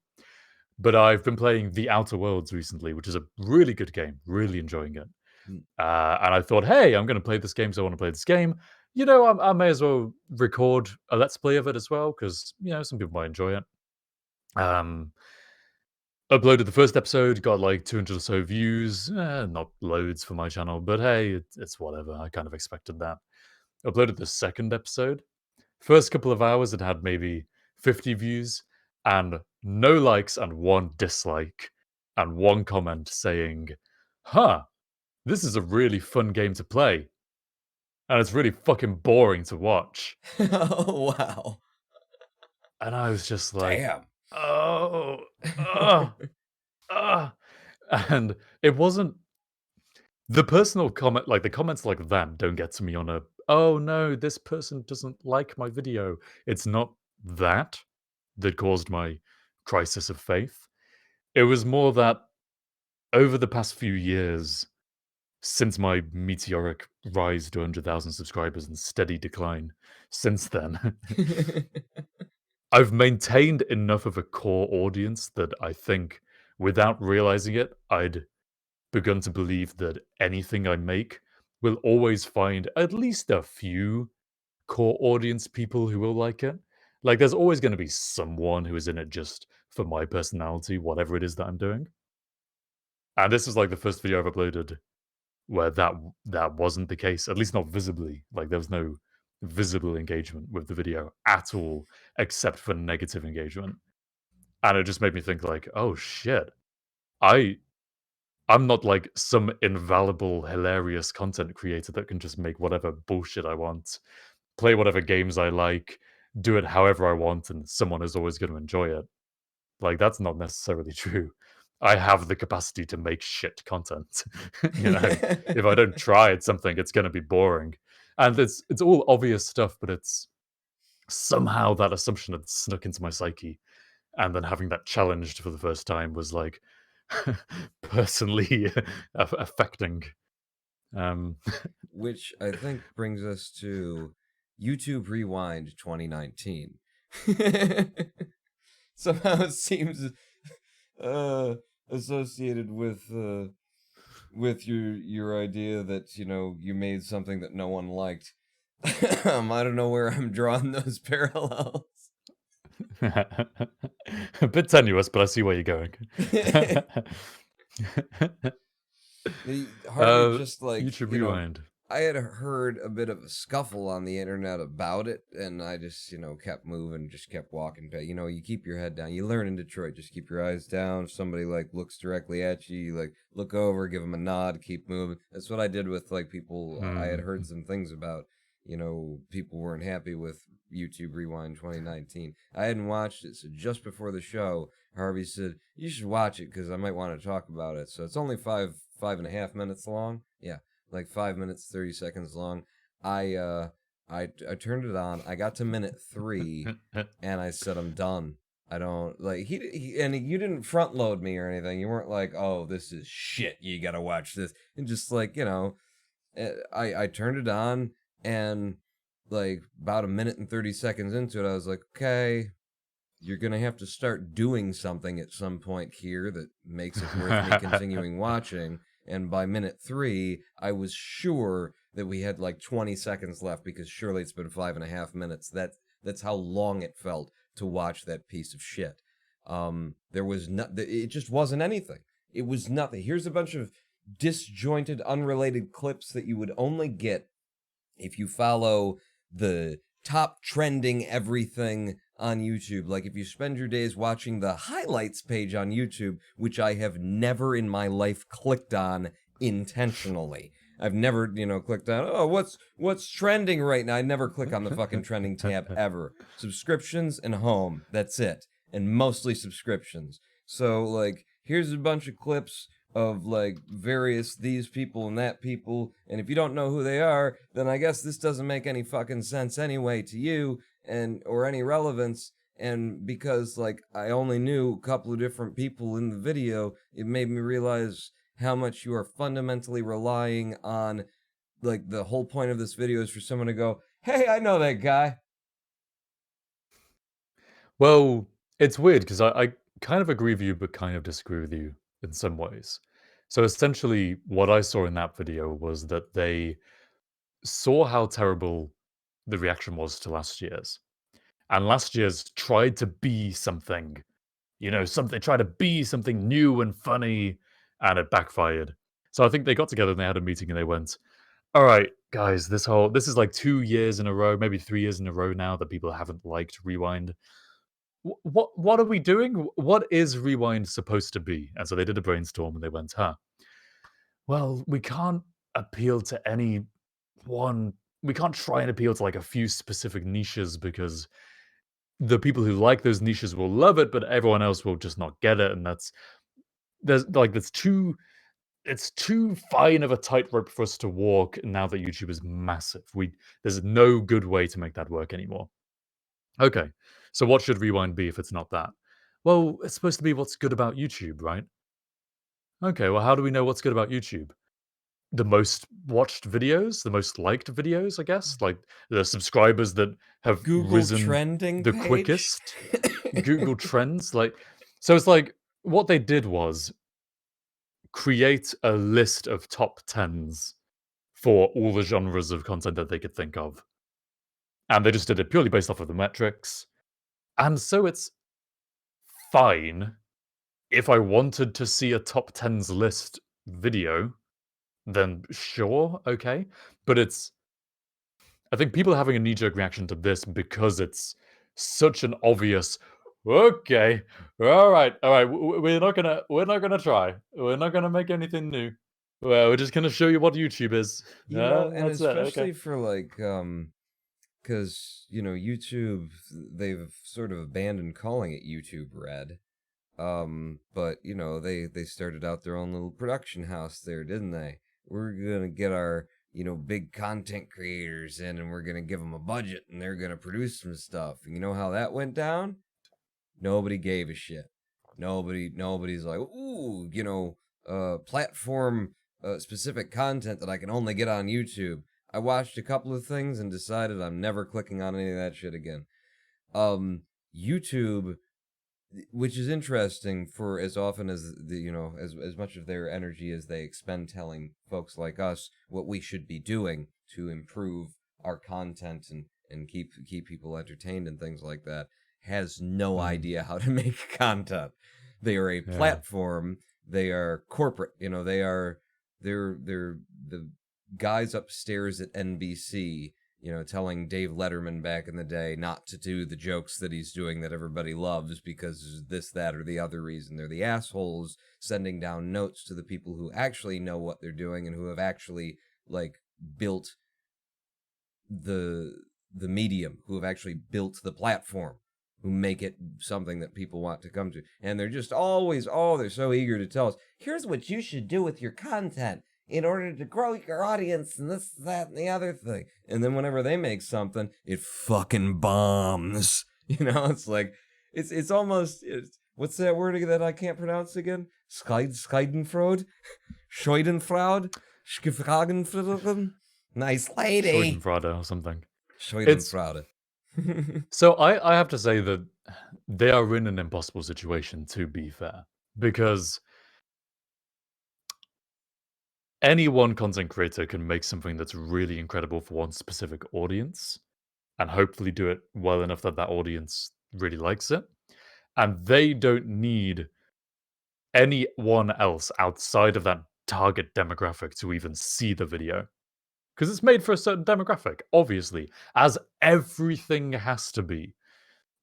But I've been playing The Outer Worlds recently, which is a really good game, really enjoying it. And I thought, hey, I'm going to play this game, so I want to play this game. You know, I may as well record a Let's Play of it as well, because, you know, some people might enjoy it. Uploaded the first episode, got like 200 or so views. Not loads for my channel, but hey, it's whatever. I kind of expected that. Uploaded the second episode. First couple of hours, it had maybe 50 views and no likes and one dislike and one comment saying, huh, this is a really fun game to play. And it's really fucking boring to watch. Oh, wow. And I was just like, damn. And it wasn't the personal comment, like the comments like that don't get to me on a, oh no, this person doesn't like my video. It's not that caused my crisis of faith. It was more that over the past few years, since my meteoric rise to 100,000 subscribers and steady decline since then, I've maintained enough of a core audience that I think, without realizing it, I'd begun to believe that anything I make will always find at least a few core audience people who will like it. Like, there's always going to be someone who is in it just for my personality, whatever it is that I'm doing. And this is like the first video I've uploaded where that wasn't the case, at least not visibly. Like, there was no visible engagement with the video at all, except for negative engagement. And it just made me think like, oh shit, I'm not like some invaluable, hilarious content creator that can just make whatever bullshit I want, play whatever games I like, do it however I want, and someone is always going to enjoy it. Like, that's not necessarily true. I have the capacity to make shit content. You know, if I don't try at something, it's going to be boring. And it's all obvious stuff, but it's somehow that assumption had snuck into my psyche. And then having that challenged for the first time was like personally affecting. Which I think brings us to YouTube Rewind 2019. Somehow it seems associated with your idea that, you know, you made something that no one liked. I don't know where I'm drawing those parallels. A bit tenuous, but I see where you're going. Harvey just like YouTube you know, Rewind. I had heard a bit of a scuffle on the internet about it, and I just, kept moving, just kept walking. You keep your head down. You learn in Detroit, just keep your eyes down. If somebody, looks directly at you, you, look over, give them a nod, keep moving. That's what I did with, people I had heard some things about. People weren't happy with YouTube Rewind 2019. I hadn't watched it, so just before the show, Harvey said, you should watch it, because I might want to talk about it. So it's only 5.5 minutes long. Yeah. 5 minutes, 30 seconds long. I turned it on. I got to minute 3, and I said, I'm done. I don't you didn't front load me or anything. You weren't like, oh, this is shit. You gotta watch this. And just I turned it on, and about a minute and 30 seconds into it, I was like, okay, you're gonna have to start doing something at some point here that makes it worth me continuing watching. And by minute 3, I was sure that we had 20 seconds left, because surely it's been 5.5 minutes. That's how long it felt to watch that piece of shit. There was it just wasn't anything. It was nothing. Here's a bunch of disjointed, unrelated clips that you would only get if you follow the top trending everything on YouTube. If you spend your days watching the highlights page on YouTube, which I have never in my life clicked on intentionally. I've never, clicked on, what's trending right now. I never click on the fucking trending tab ever. Subscriptions and home. That's it. And mostly subscriptions. So, here's a bunch of clips of various these people and that people, and if you don't know who they are, then I guess this doesn't make any fucking sense anyway to you, or any relevance. And because I only knew a couple of different people in the video, it made me realize how much you are fundamentally relying on the whole point of this video is for someone to go, hey, I know that guy. Well, it's weird because I kind of agree with you, but kind of disagree with you in some ways. So essentially, what I saw in that video was that they saw how terrible the reaction was to last year's. And last year's tried to be something, something, tried to be something new and funny, and it backfired. So I think they got together and they had a meeting and they went, all right, guys, this is 2 years in a row, maybe 3 years in a row now that people haven't liked Rewind. What are we doing? What is Rewind supposed to be? And so they did a brainstorm and they went, well, we can't appeal to any one. We can't try and appeal to a few specific niches, because the people who like those niches will love it, but everyone else will just not get it. And it's too fine of a tightrope for us to walk now that YouTube is massive. There's no good way to make that work anymore. Okay, so what should Rewind be if it's not that? Well, it's supposed to be what's good about YouTube, right? Okay, well, how do we know what's good about YouTube? The most watched videos, the most liked videos, I guess, the subscribers that have Google risen trending the page? quickest. Google Trends, so it's what they did was create a list of top 10s for all the genres of content that they could think of. And they just did it purely based off of the metrics. And so it's fine. If I wanted to see a top 10s list video, then sure, okay. But I think people are having a knee-jerk reaction to this because it's such an obvious, okay, all right, we're not gonna try. We're not gonna make anything new. Well, we're just gonna show you what YouTube is. And That's especially it. Okay. for because YouTube, they've sort of abandoned calling it YouTube Red. But they started out their own little production house there, didn't they? We're gonna get our big content creators in, and we're gonna give them a budget, and they're gonna produce some stuff. And you know how that went down? Nobody gave a shit. Nobody's like, ooh, platform specific content that I can only get on YouTube. I watched a couple of things and decided I'm never clicking on any of that shit again. YouTube, which is interesting, for as often as as much of their energy as they expend telling folks like us what we should be doing to improve our content and keep people entertained and things like that, has no idea how to make content. They are a platform. They are corporate. They're the guys upstairs at NBC, telling Dave Letterman back in the day not to do the jokes that he's doing that everybody loves because this, that, or the other reason. They're the assholes sending down notes to the people who actually know what they're doing and who have actually, built the medium, who have actually built the platform, who make it something that people want to come to. And they're just always, they're so eager to tell us, here's what you should do with your content in order to grow your audience and this, that, and the other thing. And then whenever they make something, it fucking bombs. It's like, it's almost, what's that word that I can't pronounce again? Schadenfreude? Schadenfreude? Schadenfreude? Nice lady. Schadenfreude or something. Schadenfreude. So I have to say that they are in an impossible situation, to be fair, because any one content creator can make something that's really incredible for one specific audience and hopefully do it well enough that that audience really likes it. And they don't need anyone else outside of that target demographic to even see the video. Because it's made for a certain demographic, obviously, as everything has to be.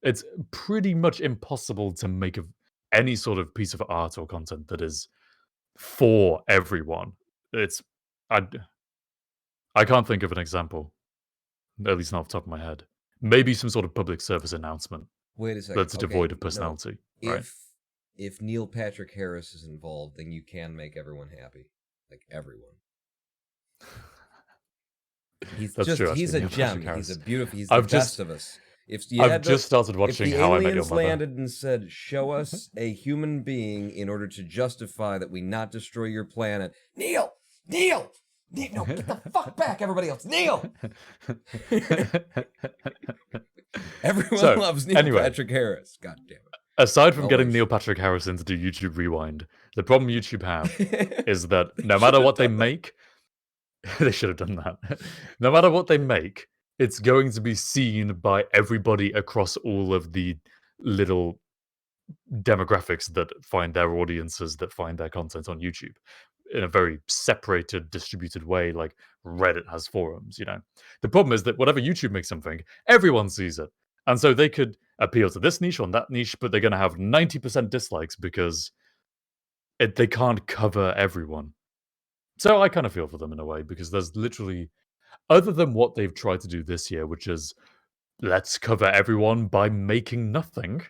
It's pretty much impossible to make any sort of piece of art or content that is for everyone. I can't think of an example, at least not off the top of my head. Maybe some sort of public service announcement. Wait a second. That's devoid of personality. No. Right? If Neil Patrick Harris is involved, then you can make everyone happy. Everyone. He's true, he's a Neil gem. Patrick He's Harris. a beautiful. He's the best of us. I've just started watching How I Met Your aliens Mother. landed and said, "Show us a human being in order to justify that we not destroy your planet." Neil, no, get the fuck back, everybody else. Neil. Everyone loves Neil Patrick Harris. God damn it. Aside from getting Neil Patrick Harris in to do YouTube Rewind, the problem YouTube have is that no matter what they make, they should have done that. No matter what they make, it's going to be seen by everybody across all of the little demographics that find their audiences, that find their content on YouTube in a very separated, distributed way, like Reddit has forums, The problem is that whatever YouTube makes something, everyone sees it. And so they could appeal to this niche or that niche, but they're going to have 90% dislikes because they can't cover everyone. So I kind of feel for them in a way, because there's literally, other than what they've tried to do this year, which is let's cover everyone by making nothing.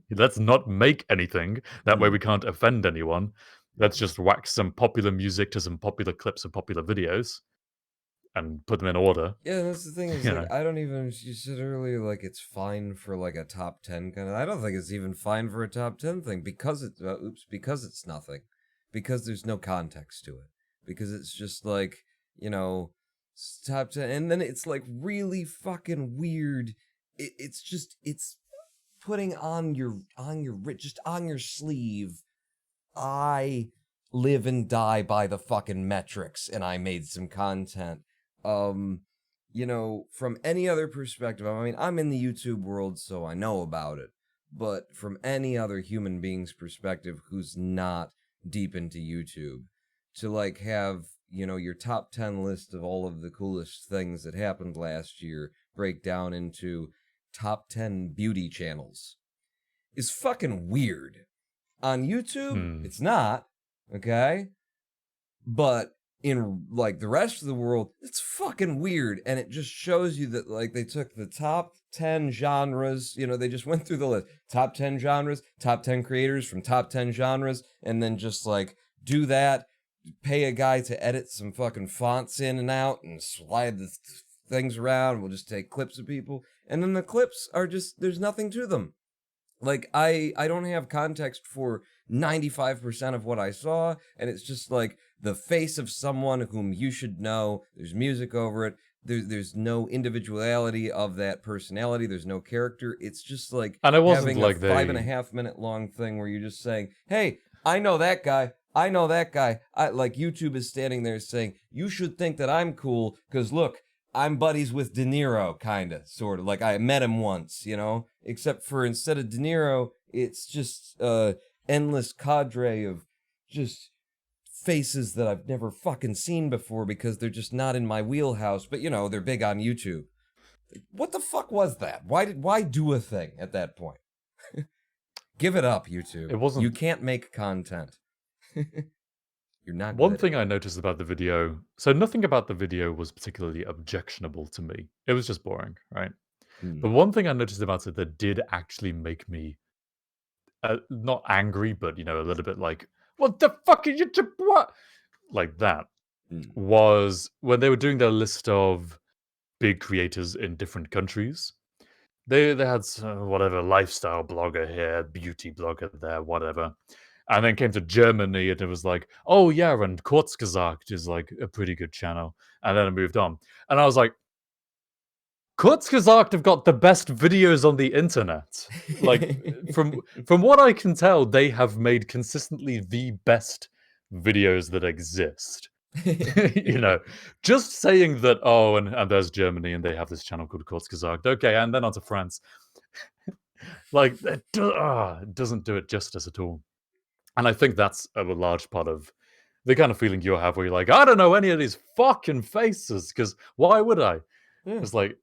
Let's not make anything. That way we can't offend anyone. Let's just whack some popular music to some popular clips of popular videos and put them in order. Yeah, that's the thing is, I don't even, you said earlier, it's fine for, a top 10 kind of, I don't think it's even fine for a top 10 thing, because it's, because it's nothing. Because there's no context to it. Because it's just top 10, and then it's, really fucking weird. It's putting on your sleeve, I live and die by the fucking metrics, and I made some content. From any other perspective, I mean, I'm in the YouTube world, so I know about it. But from any other human being's perspective who's not deep into YouTube, to have, your top 10 list of all of the coolest things that happened last year break down into top 10 beauty channels is fucking weird. On YouTube, it's not, okay? But in the rest of the world, it's fucking weird, and it just shows you that they took the top 10 genres, they just went through the list, top 10 genres, top 10 creators from top 10 genres, and then just do that, pay a guy to edit some fucking fonts in and out and slide the things around. We'll just take clips of people, and then the clips are just, there's nothing to them. I don't have context for 95% of what I saw, and it's just the face of someone whom you should know. There's music over it. There's no individuality of that personality. There's no character. It's just and it wasn't having a 5.5 minute long thing where you're just saying, hey, I know that guy. I know that guy. YouTube is standing there saying, you should think that I'm cool because look, I'm buddies with De Niro, kind of, sort of. I met him once, Except for instead of De Niro, it's just endless cadre of just faces that I've never fucking seen before because they're just not in my wheelhouse, but they're big on YouTube. What the fuck was that? Why do a thing at that point? Give it up, YouTube. It wasn't. You can't make content. You're not One good thing at I it. noticed about the video, so nothing about the video was particularly objectionable to me. It was just boring, right? But one thing I noticed about it that did actually make me not angry, but a little bit like, what the fuck are you what? Like that was when they were doing their list of big creators in different countries. They had whatever lifestyle blogger here, beauty blogger there, whatever. And then came to Germany and it was like, oh yeah, and Kurzgesagt is like a pretty good channel. And then it moved on. And I was like, Kurzgesagt have got the best videos on the internet. Like from what I can tell, they have made consistently the best videos that exist. Just saying that, oh, and there's Germany and they have this channel called Kurzgesagt. Okay, and then on to France. Like, it doesn't do it justice at all. And I think that's a large part of the kind of feeling you have where you're like, I don't know any of these fucking faces, because why would I? It's like,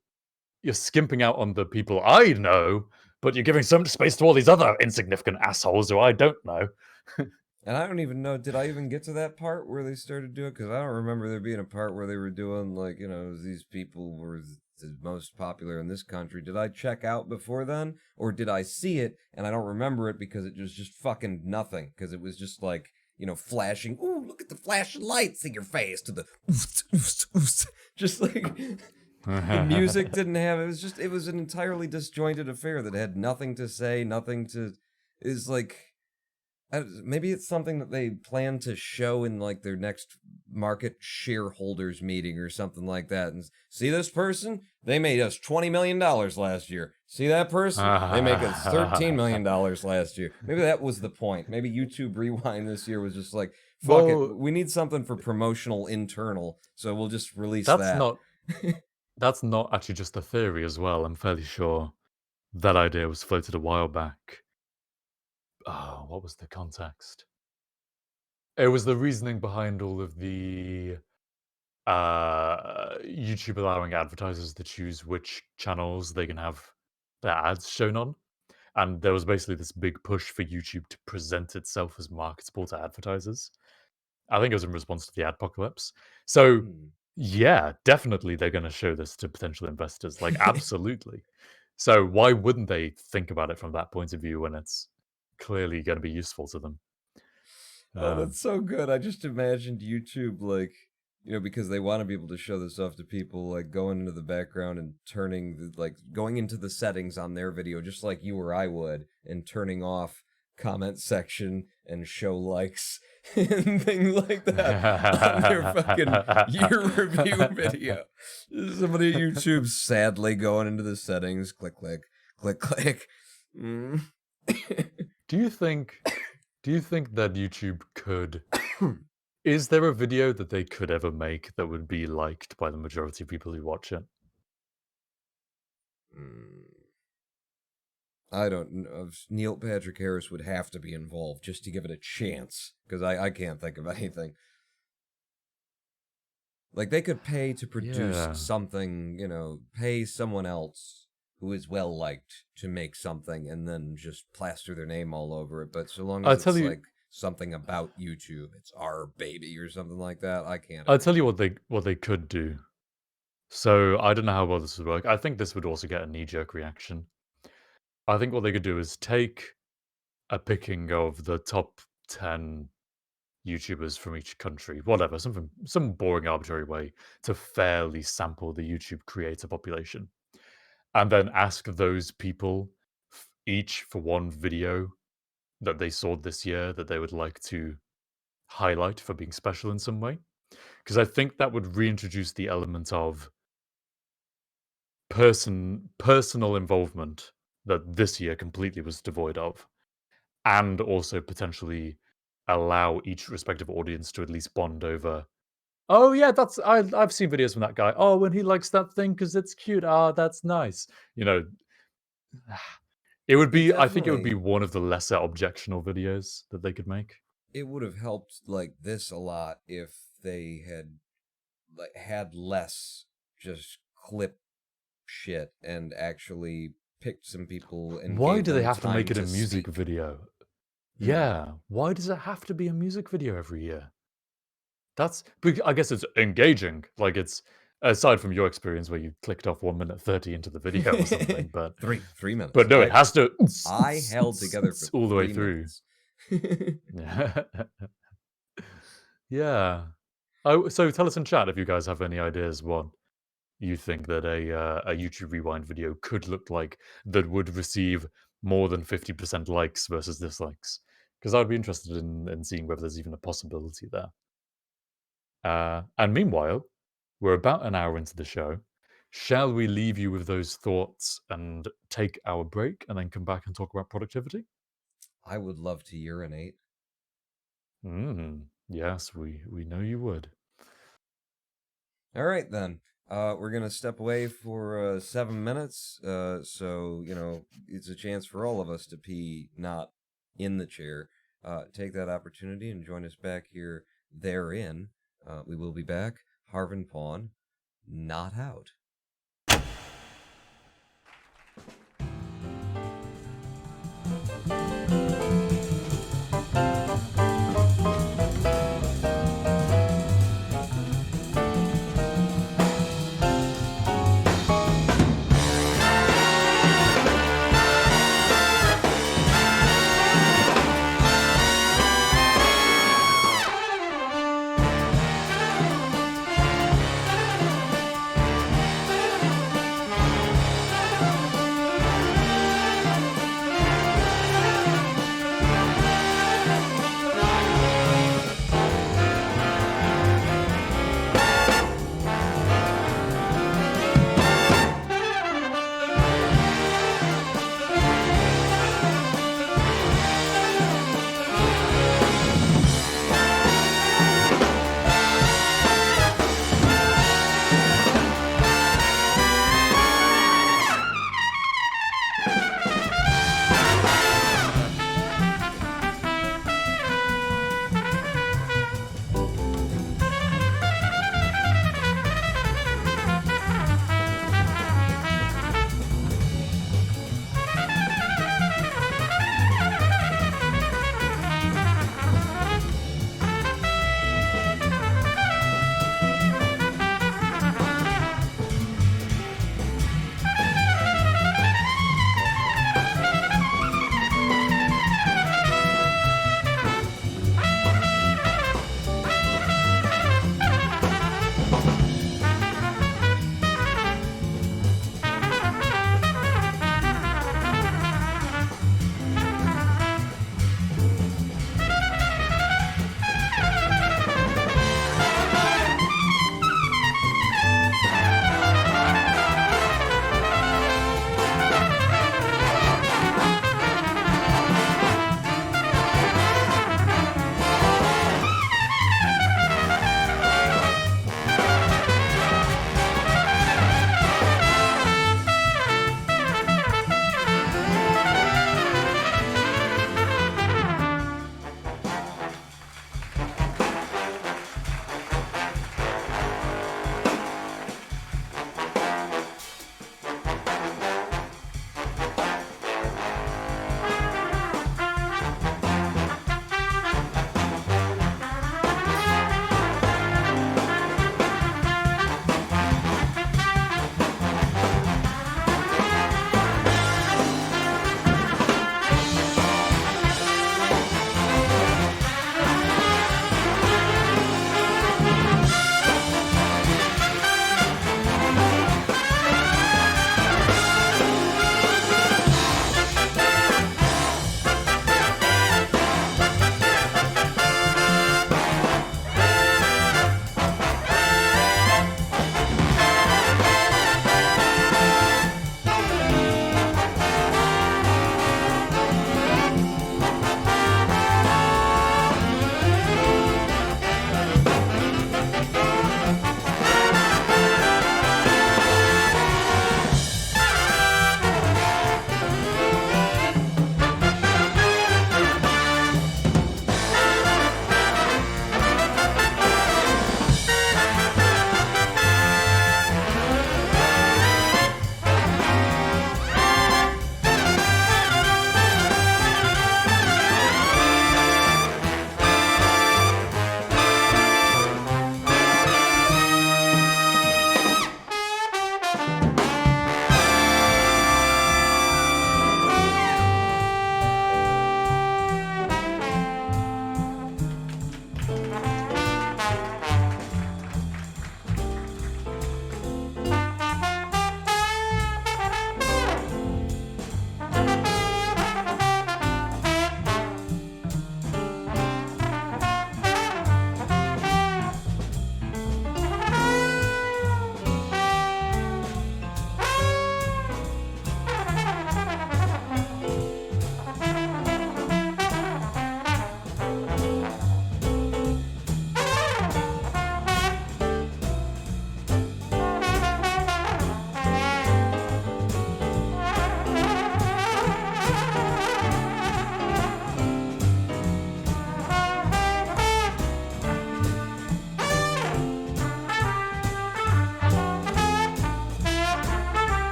you're skimping out on the people I know, but you're giving so much space to all these other insignificant assholes who I don't know. And I don't even know, did I even get to that part where they started doing it? Because I don't remember there being a part where they were doing, like, these people were the most popular in this country. Did I check out before then? Or did I see it and I don't remember it because it was just fucking nothing? Because it was just like, flashing, ooh, look at the flashing lights in your face, to the just like... The music didn't have, it was an entirely disjointed affair that had nothing to say, is like... maybe it's something that they plan to show in like their next market shareholders meeting or something like that. And see this person? They made us $20 million last year. See that person? They make us $13 million last year. Maybe that was the point. Maybe YouTube Rewind this year was just like, fuck it. We need something for promotional internal, so we'll just release that. That's not actually just a theory as well. I'm fairly sure that idea was floated a while back. Oh, what was the context? It was the reasoning behind all of the YouTube allowing advertisers to choose which channels they can have their ads shown on. And there was basically this big push for YouTube to present itself as marketable to advertisers. I think it was in response to the adpocalypse. So, yeah, definitely they're going to show this to potential investors. Like, absolutely. So why wouldn't they think about it from that point of view when it's clearly going to be useful to them? Oh, that's so good. I just imagined YouTube, like, because they want to be able to show this off to people, like, going into the background and going into the settings on their video, just like you or I would, and turning off comment section and show likes and things like that on their fucking year review video. Somebody at YouTube sadly going into the settings, click, click, click, click. Do you think that YouTube could... Is there a video that they could ever make that would be liked by the majority of people who watch it? I don't know. Neil Patrick Harris would have to be involved just to give it a chance, because I can't think of anything. Like, they could pay to produce something, pay someone else who is well-liked to make something and then just plaster their name all over it. But so long as it's like something about YouTube, it's our baby or something like that, I can't. I'll tell you what they could do. So, I don't know how well this would work. I think this would also get a knee-jerk reaction. I think what they could do is take a picking of the top 10 YouTubers from each country, whatever, some boring arbitrary way to fairly sample the YouTube creator population. And then ask those people each for one video that they saw this year that they would like to highlight for being special in some way. Because I think that would reintroduce the element of personal involvement that this year completely was devoid of, and also potentially allow each respective audience to at least bond over, oh yeah, I've seen videos from that guy. Oh, when he likes that thing because it's cute. Ah, that's nice. It would be. I think it would be one of the lesser objectionable videos that they could make. it would have helped like this a lot if they had less just clip shit and actually picked some people and Why gave do they them have to time make it a music speak. video? Yeah, why does it have to be a music video every year? I guess it's engaging. Like it's aside from your experience where you clicked off 1 minute 30 into the video or something, but 3 minutes. But no, it has to. I held together for all the way 3 through. minutes. Yeah. Yeah. Oh, so tell us in chat if you guys have any ideas what you think that a YouTube Rewind video could look like that would receive more than 50% likes versus dislikes. Because I'd be interested in seeing whether there's even a possibility there. And meanwhile, we're about an hour into the show. Shall we leave you with those thoughts and take our break and then come back and talk about productivity? I would love to urinate. Yes, we know you would. All right, then. We're going to step away for 7 minutes. So, it's a chance for all of us to pee not in the chair. Take that opportunity and join us back here therein. We will be back. Harv Pawn, not out.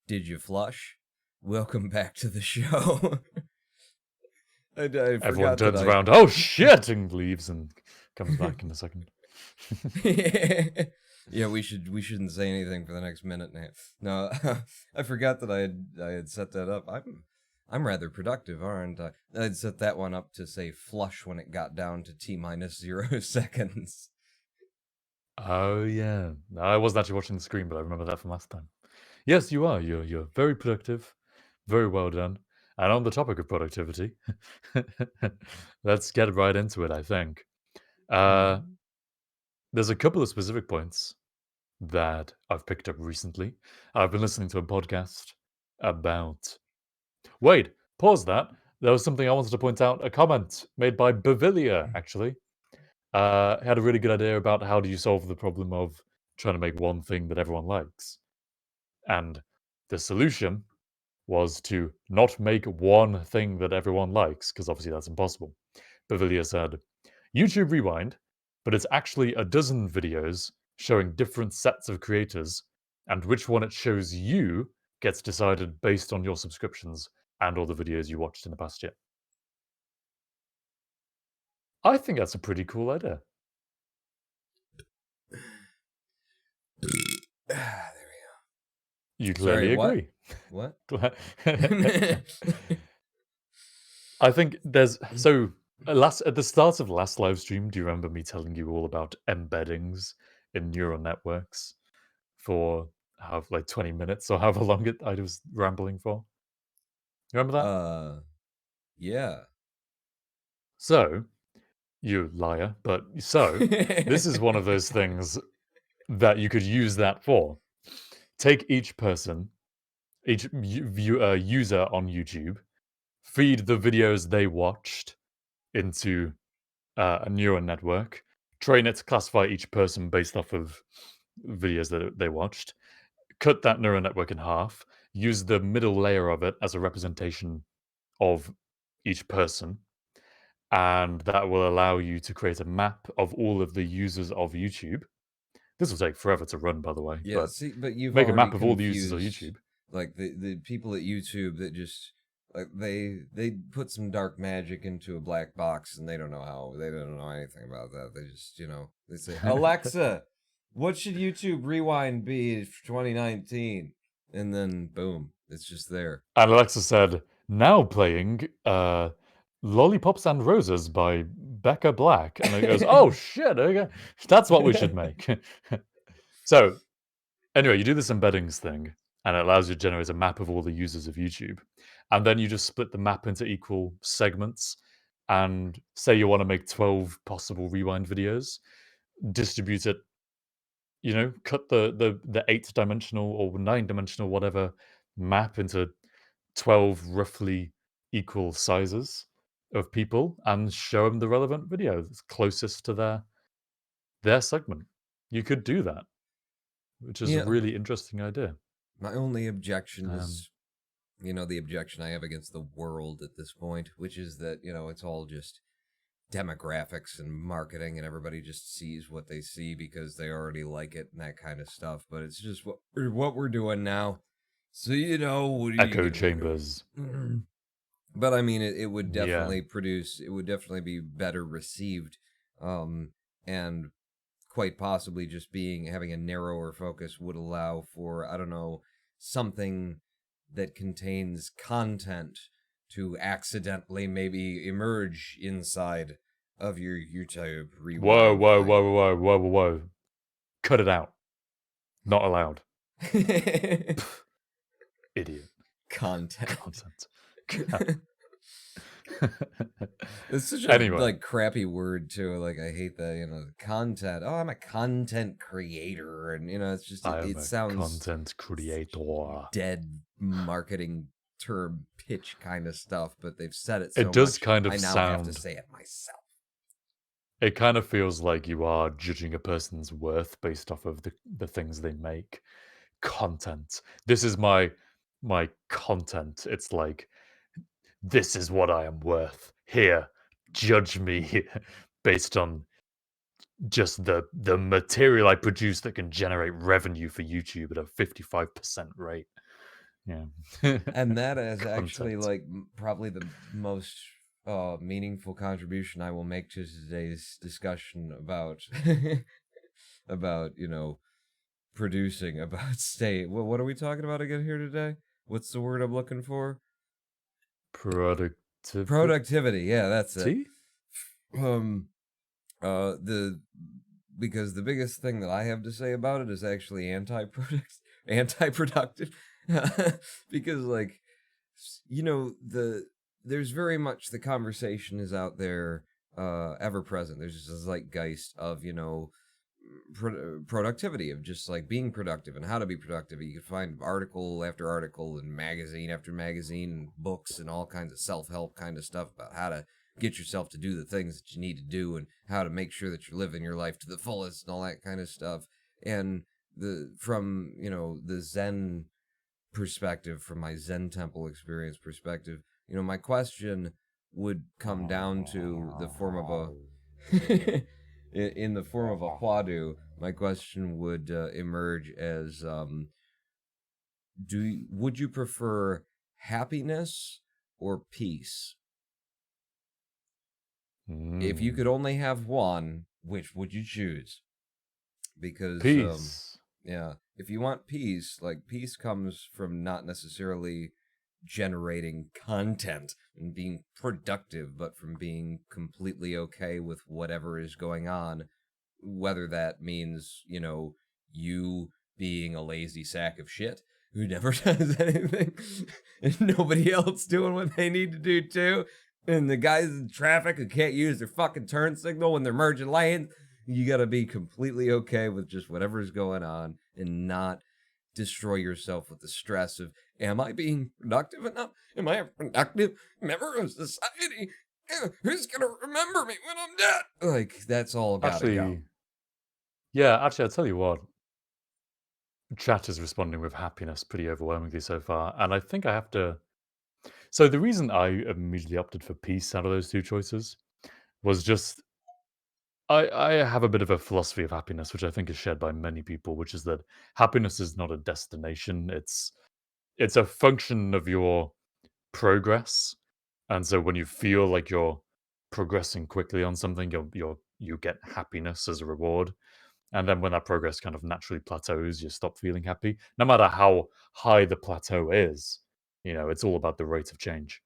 Did you flush? Welcome back to the show. I Everyone forgot turns that around, oh shit, and leaves and comes back in a second. Yeah, we shouldn't say anything for the next minute and a half. No, I forgot that I had set that up. I'm rather productive, aren't I? I'd set that one up to say flush when it got down to T-0 seconds. Oh yeah. No, I wasn't actually watching the screen, but I remember that from last time. Yes, you are. You're very productive. Very well done. And on the topic of productivity, let's get right into it, I think. There's a couple of specific points that I've picked up recently. I've been listening to a podcast about. Wait, pause that. There was something I wanted to point out. A comment made by Bavilia, actually. Had a really good idea about how do you solve the problem of trying to make one thing that everyone likes. And the solution was to not make one thing that everyone likes, because obviously that's impossible. Bavilia said, YouTube Rewind, but it's actually a dozen videos showing different sets of creators, and which one it shows you gets decided based on your subscriptions and all the videos you watched in the past year. I think that's a pretty cool idea. There You clearly agree. What? I think there's so at the start of last live stream, do you remember me telling you all about embeddings in neural networks for like 20 minutes or however long I was rambling for? You remember that? Yeah. So, you liar, but this is one of those things that you could use that for. Take each person, each user on YouTube, feed the videos they watched into a neural network, train it to classify each person based off of videos that they watched, cut that neural network in half, use the middle layer of it as a representation of each person, and that will allow you to create a map of all of the users of YouTube. This will take forever to run, by the way. Yeah, but but you've make a map already of all the users of confused, YouTube. like the people at YouTube that just like they put some dark magic into a black box and they don't know anything about that. They just they say, Alexa, what should YouTube Rewind be for 2019? And then boom, it's just there. And Alexa said, now playing Lollipops and Roses by Becca Black. And it goes, oh shit, okay. That's what we should make. So anyway, you do this embeddings thing, and it allows you to generate a map of all the users of YouTube. And then you just split the map into equal segments. And say you want to make 12 possible rewind videos, distribute it, cut the 8-dimensional or 9-dimensional whatever map into 12 roughly equal sizes of people and show them the relevant video that's closest to their segment. You could do that, which is a really interesting idea. My only objection is, the objection I have against the world at this point, which is that, it's all just demographics and marketing and everybody just sees what they see because they already like it and that kind of stuff. But it's just what we're doing now. So, what echo chambers. But I mean, it would definitely it would definitely be better received. And quite possibly just having a narrower focus would allow for, I don't know, something that contains content to accidentally maybe emerge inside of your YouTube Rewind. Whoa. Cut it out. Not allowed. Idiot. Content. It's such a crappy word too. Like I hate that, content. Oh, I'm a content creator, and it's just it sounds content creator. Dead marketing term pitch kind of stuff, but they've said it it does much, kind of I now sound have to say it myself. It kind of feels like you are judging a person's worth based off of the things they make. Content. This is my content. It's like, this is what I am worth. Here, judge me based on just the material I produce that can generate revenue for YouTube at a 55% rate. Yeah. And that is actually Content. like probably the most meaningful contribution I will make to today's discussion about about producing about state. What are we talking about again here today? What's the word I'm looking for? Productivity. Productivity. Yeah, that's it. Um, the because the biggest thing that I have to say about it is actually anti-productive, because like there's very much the conversation is out there, ever present. There's just a zeitgeist of productivity, of just like being productive and how to be productive. You can find article after article and magazine after magazine and books and all kinds of self-help kind of stuff about how to get yourself to do the things that you need to do and how to make sure that you're living your life to the fullest and all that kind of stuff. And from the Zen perspective, from my Zen temple experience perspective, my question would come down to the form of a in the form of a Huadu. My question would emerge as would you prefer happiness or peace? If you could only have one, which would you choose? Because Peace. if you want peace, like peace comes from not necessarily generating content and being productive, but from being completely okay with whatever is going on, whether that means, you being a lazy sack of shit who never does anything and nobody else doing what they need to do too, and the guys in traffic who can't use their fucking turn signal when they're merging lanes. You gotta be completely okay with just whatever's going on and not destroy yourself with the stress of, am I being productive enough? Am I a productive member of society? Who's gonna remember me when I'm dead? Like, that's all gotta go. Actually, I'll tell you what. Chat is responding with happiness pretty overwhelmingly so far, and I think I have to. So the reason I immediately opted for peace out of those two choices was just I have a bit of a philosophy of happiness, which I think is shared by many people, which is that happiness is not a destination. It's a function of your progress. And so when you feel like you're progressing quickly on something, you get happiness as a reward. And then when that progress kind of naturally plateaus, you stop feeling happy. No matter how high the plateau is, it's all about the rate of change.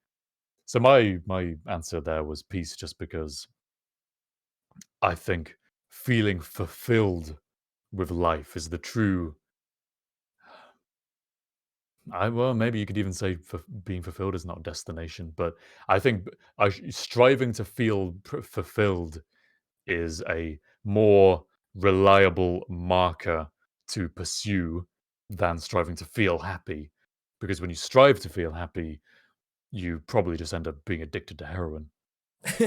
So my answer there was peace, just because I think feeling fulfilled with life is the true. Well, maybe you could even say being fulfilled is not a destination, but I think striving to feel fulfilled is a more reliable marker to pursue than striving to feel happy. Because when you strive to feel happy, you probably just end up being addicted to heroin. It's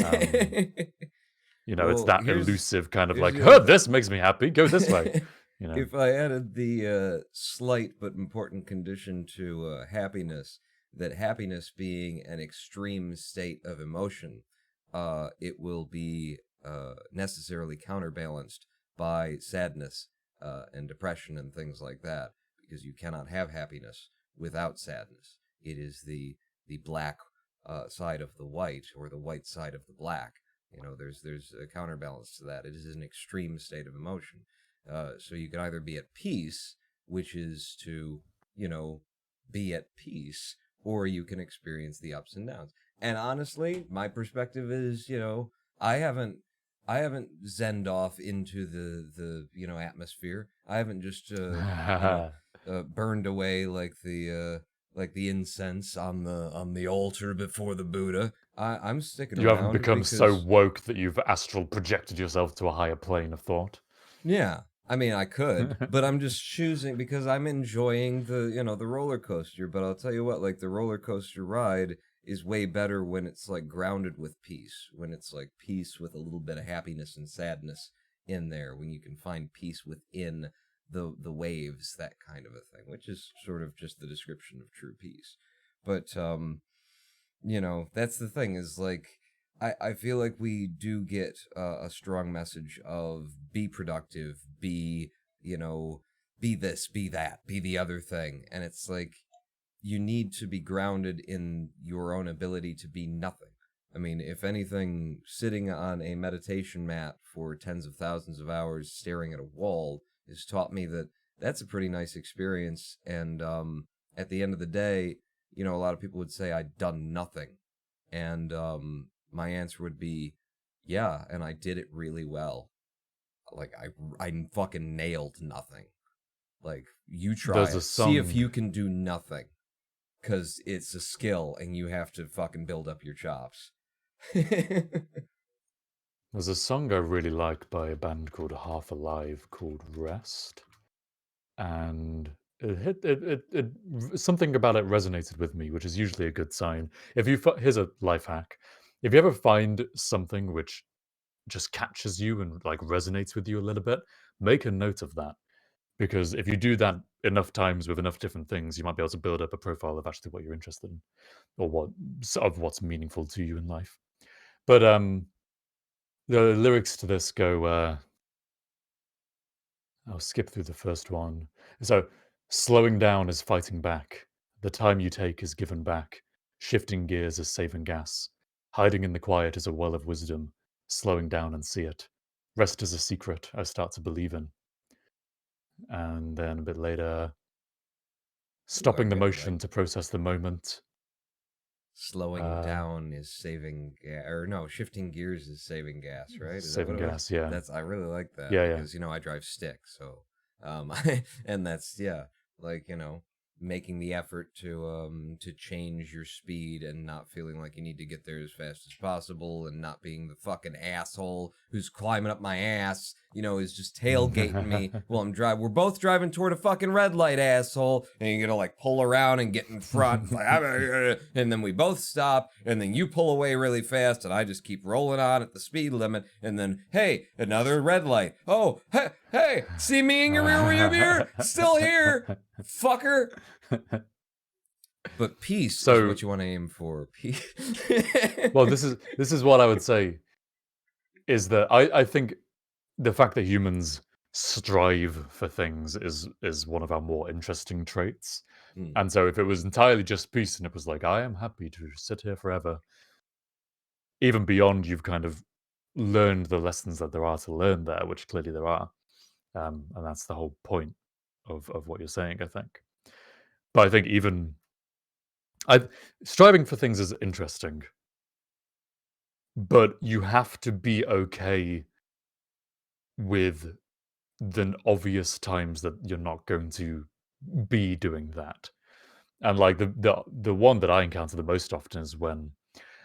Well, that elusive kind of here's like, the other this makes me happy, go this way. If I added the slight but important condition to happiness, that happiness being an extreme state of emotion, it will be necessarily counterbalanced by sadness and depression and things like that, because you cannot have happiness without sadness. It is the black side of the white, or the white side of the black. There's a counterbalance to that. It is an extreme state of emotion. So you can either be at peace, which is to, be at peace, or you can experience the ups and downs. And honestly, my perspective is, I haven't zenned off into the atmosphere. I haven't just burned away like the incense on the altar before the Buddha. I'm sticking You around. haven't become so woke that you've astral projected yourself to a higher plane of thought. Yeah. I mean, I could, but I'm just choosing because I'm enjoying the roller coaster. But I'll tell you what, like the roller coaster ride is way better when it's like grounded with peace, when it's like peace with a little bit of happiness and sadness in there, when you can find peace within the waves, that kind of a thing, which is sort of just the description of true peace. But that's the thing, is like I feel like we do get a strong message of be productive, be this, be that, be the other thing. And it's like, you need to be grounded in your own ability to be nothing. I mean, if anything, sitting on a meditation mat for tens of thousands of hours staring at a wall has taught me that that's a pretty nice experience. And at the end of the day, you know, a lot of people would say I'd done nothing. And my answer would be, yeah, and I did it really well. Like, I fucking nailed nothing. Like, you try There's it. a See if song- you can do nothing. Because it's a skill, and you have to fucking build up your chops. There's a song I really like by a band called Half Alive called Rest. And something about it resonated with me, which is usually a good sign. Here's a life hack. If you ever find something which just catches you and like resonates with you a little bit, make a note of that. Because if you do that enough times with enough different things, you might be able to build up a profile of actually what you're interested in or what's meaningful to you in life. But the lyrics to this go, I'll skip through the first one. So, slowing down is fighting back. The time you take is given back. Shifting gears is saving gas. Hiding in the quiet is a well of wisdom. Slowing down and see it. Rest is a secret I start to believe in. And then a bit later, stopping the getting motion to process the moment. Slowing down is saving gas, or no, shifting gears is saving gas, right? Is that Saving what it was? gas, yeah. I really like that. Yeah, yeah. Because, you know, I drive stick, so, and that's, yeah, like, you know, making the effort to change your speed and not feeling like you need to get there as fast as possible and not being the fucking asshole who's climbing up my ass, you know, is just tailgating me while I'm driving. We're both driving toward a fucking red light, asshole, and you're gonna like pull around and get in front, like, and then we both stop, and then you pull away really fast, and I just keep rolling on at the speed limit, and then, hey, another red light. Oh, hey, see me in your rearview mirror? Still here, fucker. But peace is what you want to aim for. Peace. Well, this is what I would say is that I think the fact that humans strive for things is one of our more interesting traits. And so if it was entirely just peace and it was like, I am happy to sit here forever, even beyond you've kind of learned the lessons that there are to learn there, which clearly there are. And that's the whole point of what you're saying, I think. But I think even striving for things is interesting, but you have to be okay with the obvious times that you're not going to be doing that. And like the one that I encounter the most often is when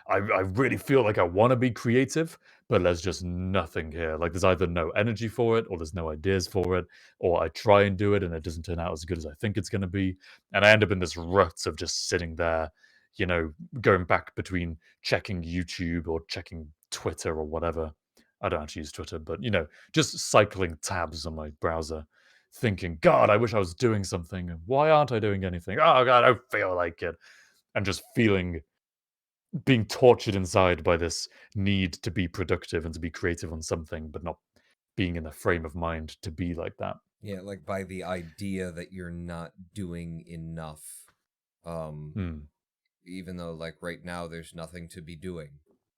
I really feel like I want to be creative, but there's just nothing here. Like there's either no energy for it, or there's no ideas for it, or I try and do it and it doesn't turn out as good as I think it's going to be, and I end up in this rut of just sitting there, you know, going back between checking YouTube or checking Twitter or whatever. I don't actually use Twitter, but you know, just cycling tabs on my browser, thinking, God, I wish I was doing something. Why aren't I doing anything? Oh God, I don't feel like it, and just being tortured inside by this need to be productive and to be creative on something, but not being in the frame of mind to be like that. Yeah, like by the idea that you're not doing enough. Even though like right now there's nothing to be doing.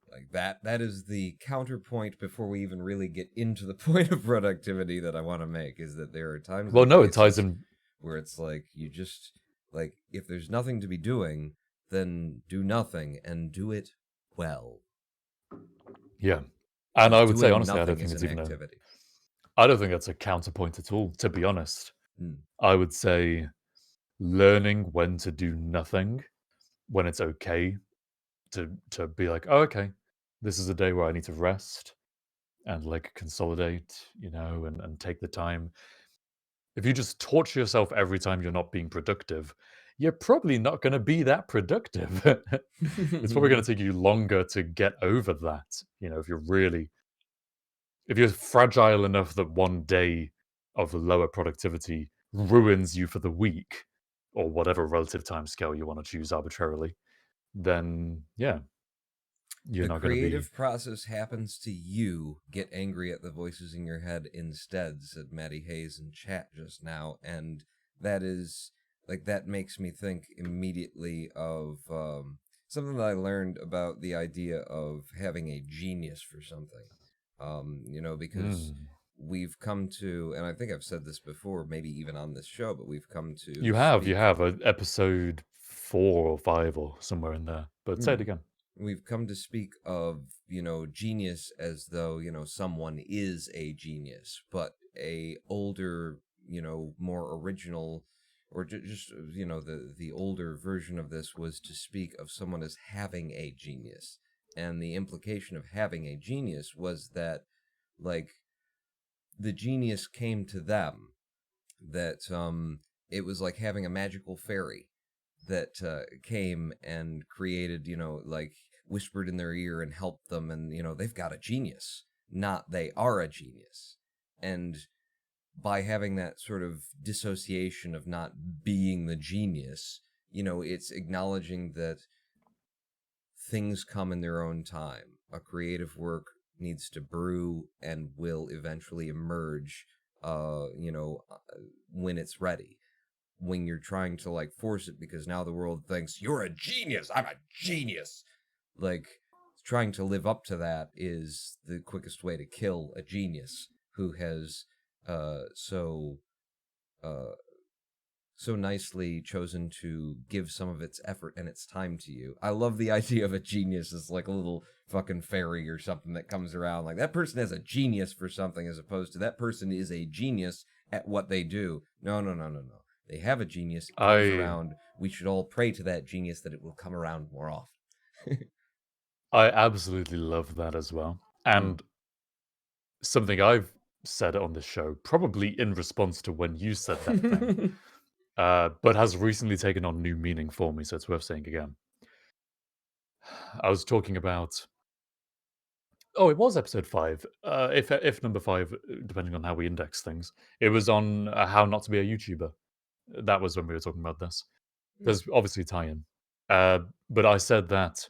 Like that is the counterpoint before we even really get into the point of productivity that I want to make, is that there are times Well, no, it ties in where it's like you just like, if there's nothing to be doing, then do nothing and do it well. Yeah. And I would say Doing honestly, I don't nothing think is it's an even activity. I don't think that's a counterpoint at all, to be honest. I would say learning when to do nothing, when it's okay to be like, oh, okay, this is a day where I need to rest and like consolidate, you know, and take the time. If you just torture yourself every time you're not being productive, you're probably not going to be that productive. It's probably going to take you longer to get over that. You know, if you're fragile enough that one day of lower productivity ruins you for the week, or whatever relative time scale you want to choose arbitrarily, then yeah, you're the not going to be. creative process happens to you. Get angry at the voices in your head instead, said Maddie Hayes in chat just now. And that is like that makes me think immediately of something that I learned about the idea of having a genius for something. Because we've come to, and I think I've said this before, maybe even on this show, but we've come to You have episode 4 or 5 or somewhere in there. But say it again. We've come to speak of, genius as though, someone is a genius, but a older, more original, or just, the older version of this was to speak of someone as having a genius. And the implication of having a genius was that, like, the genius came to them, that it was like having a magical fairy that came and created, like whispered in their ear and helped them, and they've got a genius, not they are a genius. And by having that sort of dissociation of not being the genius, it's acknowledging that things come in their own time. A creative work needs to brew and will eventually emerge when it's ready. When you're trying to like force it because now the world thinks you're a genius, I'm a genius, like trying to live up to that is the quickest way to kill a genius who has so nicely chosen to give some of its effort and its time to you. I love the idea of a genius as like a little fucking fairy or something that comes around. Like that person has a genius for something as opposed to that person is a genius at what they do. No. They have a genius, it comes around. We should all pray to that genius that it will come around more often. I absolutely love that as well. And something I've said on this show, probably in response to when you said that thing, but has recently taken on new meaning for me, so it's worth saying again. I was talking about... Oh, it was episode 5. If number 5, depending on how we index things. It was on how not to be a YouTuber. That was when we were talking about this. There's obviously tie-in. But I said that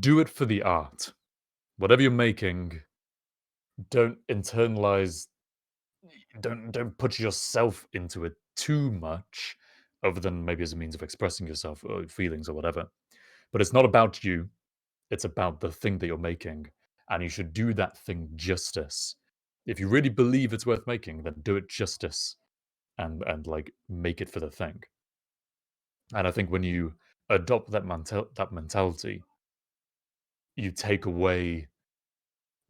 do it for the art. Whatever you're making, don't internalize, don't put yourself into it too much, other than maybe as a means of expressing yourself or feelings or whatever. But it's not about you. It's about the thing that you're making, and you should do that thing justice. If you really believe it's worth making, then do it justice, and like make it for the thing. And I think when you adopt that mentality, you take away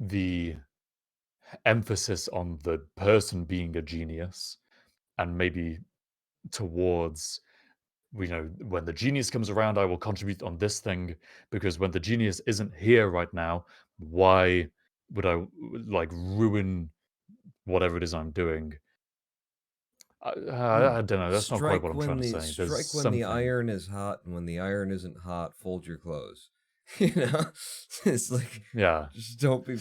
the emphasis on the person being a genius, and maybe towards, when the genius comes around, I will contribute on this thing, because when the genius isn't here right now, why would I like ruin whatever it is I'm doing? I don't know. That's not quite what I'm trying to say. Strike when the iron is hot, and when the iron isn't hot, fold your clothes. It's like, yeah, just don't be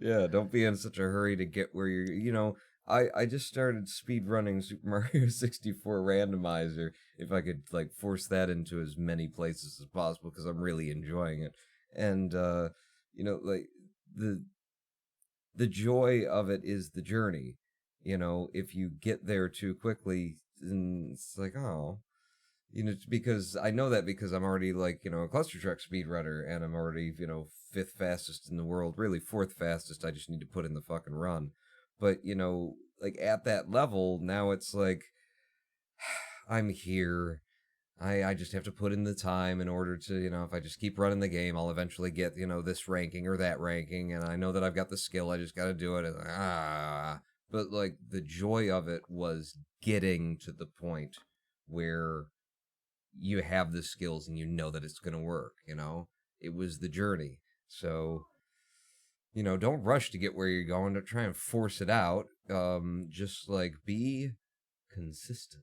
don't be in such a hurry to get where you're. I just started speed running Super Mario 64 randomizer. If I could like force that into as many places as possible, because I'm really enjoying it, and like the joy of it is the journey. If you get there too quickly, then it's like, oh, because I know that because I'm already like, a cluster truck speedrunner, and I'm already, 5th fastest in the world, really 4th fastest. I just need to put in the fucking run. But, like at that level, now it's like, I'm here. I just have to put in the time in order to, if I just keep running the game, I'll eventually get, this ranking or that ranking. And I know that I've got the skill. I just got to do it. And, But, like, the joy of it was getting to the point where you have the skills and you know that it's going to work, It was the journey. So, don't rush to get where you're going. Don't try and force it out. Just, like, be consistent.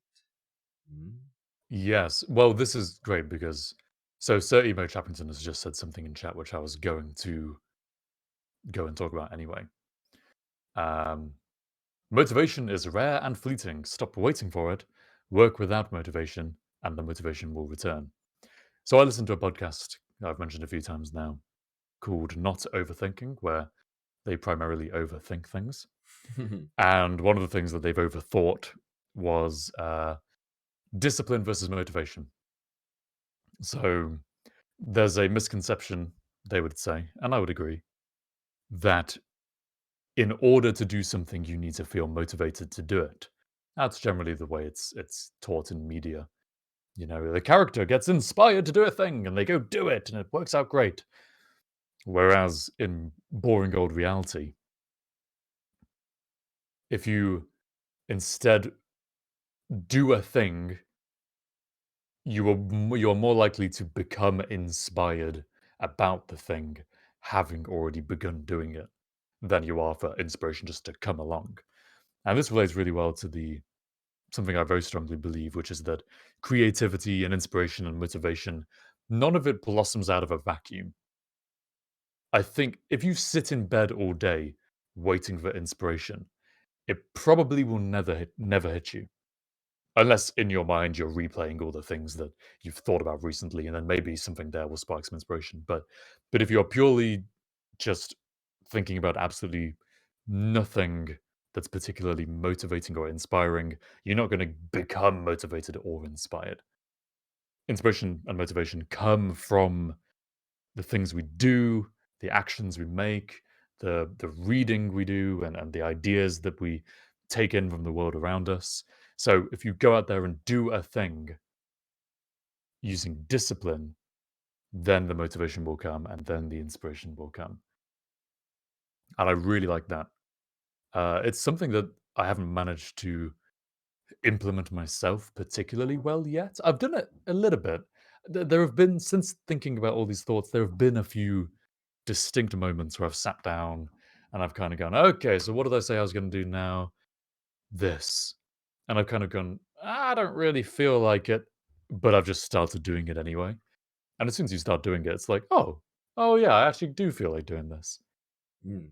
Yes. Well, this is great because... So, Sir Emo Chappington has just said something in chat which I was going to go and talk about anyway. Motivation is rare and fleeting. Stop waiting for it. Work without motivation, and the motivation will return. So I listened to a podcast I've mentioned a few times now called Not Overthinking, where they primarily overthink things. And one of the things that they've overthought was discipline versus motivation. So there's a misconception, they would say, and I would agree, that in order to do something, you need to feel motivated to do it. That's generally the way it's taught in media. You know, the character gets inspired to do a thing and they go do it and it works out great. Whereas in boring old reality, if you instead do a thing, you're more likely to become inspired about the thing, having already begun doing it, than you are for inspiration just to come along. And this relates really well to the something I very strongly believe, which is that creativity and inspiration and motivation, none of it blossoms out of a vacuum. I think if you sit in bed all day waiting for inspiration, it probably will never hit you. Unless in your mind you're replaying all the things that you've thought about recently, and then maybe something there will spark some inspiration. But if you're purely just thinking about absolutely nothing that's particularly motivating or inspiring, you're not going to become motivated or inspired. Inspiration and motivation come from the things we do, the actions we make, the reading we do, and the ideas that we take in from the world around us. So if you go out there and do a thing using discipline, then the motivation will come and then the inspiration will come. And I really like that. It's something that I haven't managed to implement myself particularly well yet. I've done it a little bit. There have been, since thinking about all these thoughts, there have been a few distinct moments where I've sat down and I've kind of gone, okay, so what did I say I was going to do now? This. And I've kind of gone, I don't really feel like it, but I've just started doing it anyway. And as soon as you start doing it, it's like, oh yeah, I actually do feel like doing this.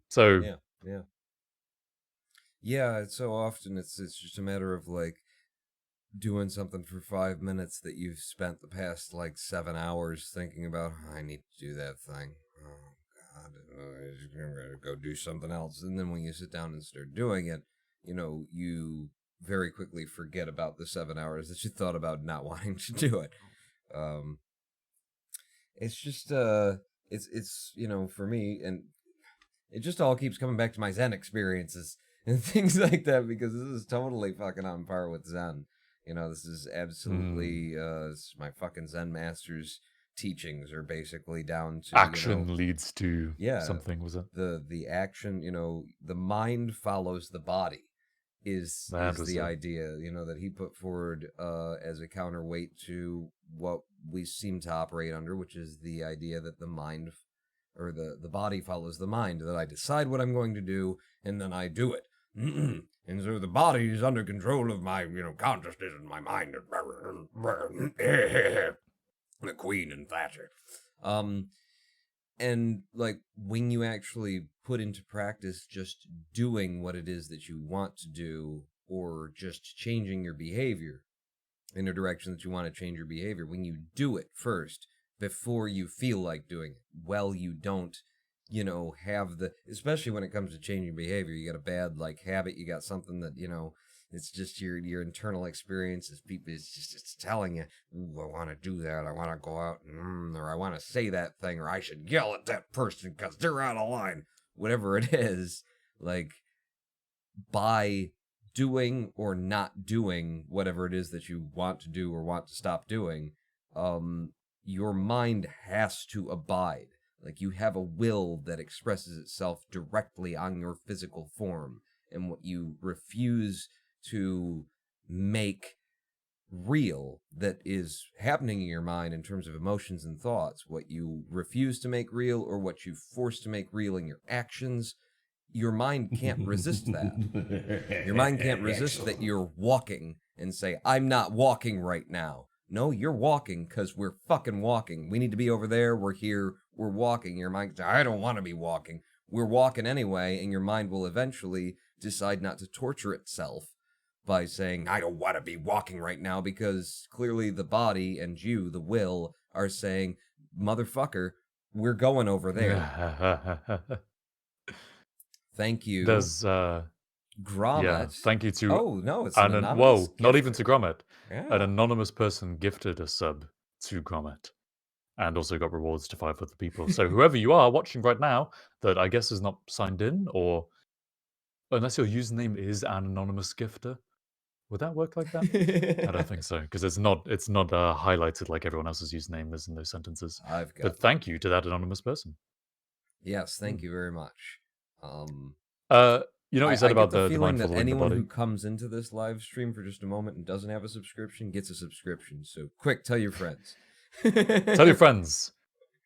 So Yeah, yeah. Yeah, so often it's just a matter of like doing something for 5 minutes that you've spent the past like 7 hours thinking about. I need to do that thing. Oh God, I'm gonna go do something else. And then when you sit down and start doing it, you very quickly forget about the 7 hours that you thought about not wanting to do it. It's just it's for me, and it just all keeps coming back to my Zen experiences and things like that, because this is totally fucking on par with Zen. This is absolutely this is my fucking Zen master's teachings are basically down to action leads to something, was it? The action, the mind follows the body is the idea, that he put forward as a counterweight to what we seem to operate under, which is the idea that the mind or the body follows the mind, that I decide what I'm going to do and then I do it. And so the body is under control of my, consciousness and my mind. The Queen and Thatcher. And like when you actually put into practice just doing what it is that you want to do, or just changing your behavior in a direction that you want to change your behavior, when you do it first before you feel like doing it, you don't have especially when it comes to changing behavior, you got a bad like habit, you got something that it's just your internal experiences. People, it's telling you, ooh, I want to do that. I want to go out or I want to say that thing, or I should yell at that person because they're out of line. Whatever it is, like by doing or not doing whatever it is that you want to do or want to stop doing, your mind has to abide. Like you have a will that expresses itself directly on your physical form, and what you refuse to make real that is happening in your mind in terms of emotions and thoughts, what you refuse to make real or what you force to make real in your actions, your mind can't resist that. Your mind can't resist that you're walking and say, I'm not walking right now. No, you're walking because we're fucking walking. We need to be over there. We're here. We're walking. Your mind says, I don't want to be walking. We're walking anyway, and your mind will eventually decide not to torture itself by saying, I don't want to be walking right now, because clearly the body and you, the will, are saying, motherfucker, we're going over there. Thank you. There's Grommet. Yeah, thank you to Oh no, it's an anonymous. whoa, not even to gifter. Grommet. Yeah. An anonymous person gifted a sub to Grommet, and also got rewards to 5 other people. So whoever you are watching right now, that I guess is not signed in, or unless your username is an anonymous gifter, would that work like that? I don't think so, because it's not highlighted like everyone else's username is in those sentences. I've got. But thank you to that anonymous person. Yes, thank you very much. You know what you said I about get the the feeling mind that following the anyone body? who comes into this live stream for just a moment and doesn't have a subscription gets a subscription. So quick, tell your friends. Tell your friends.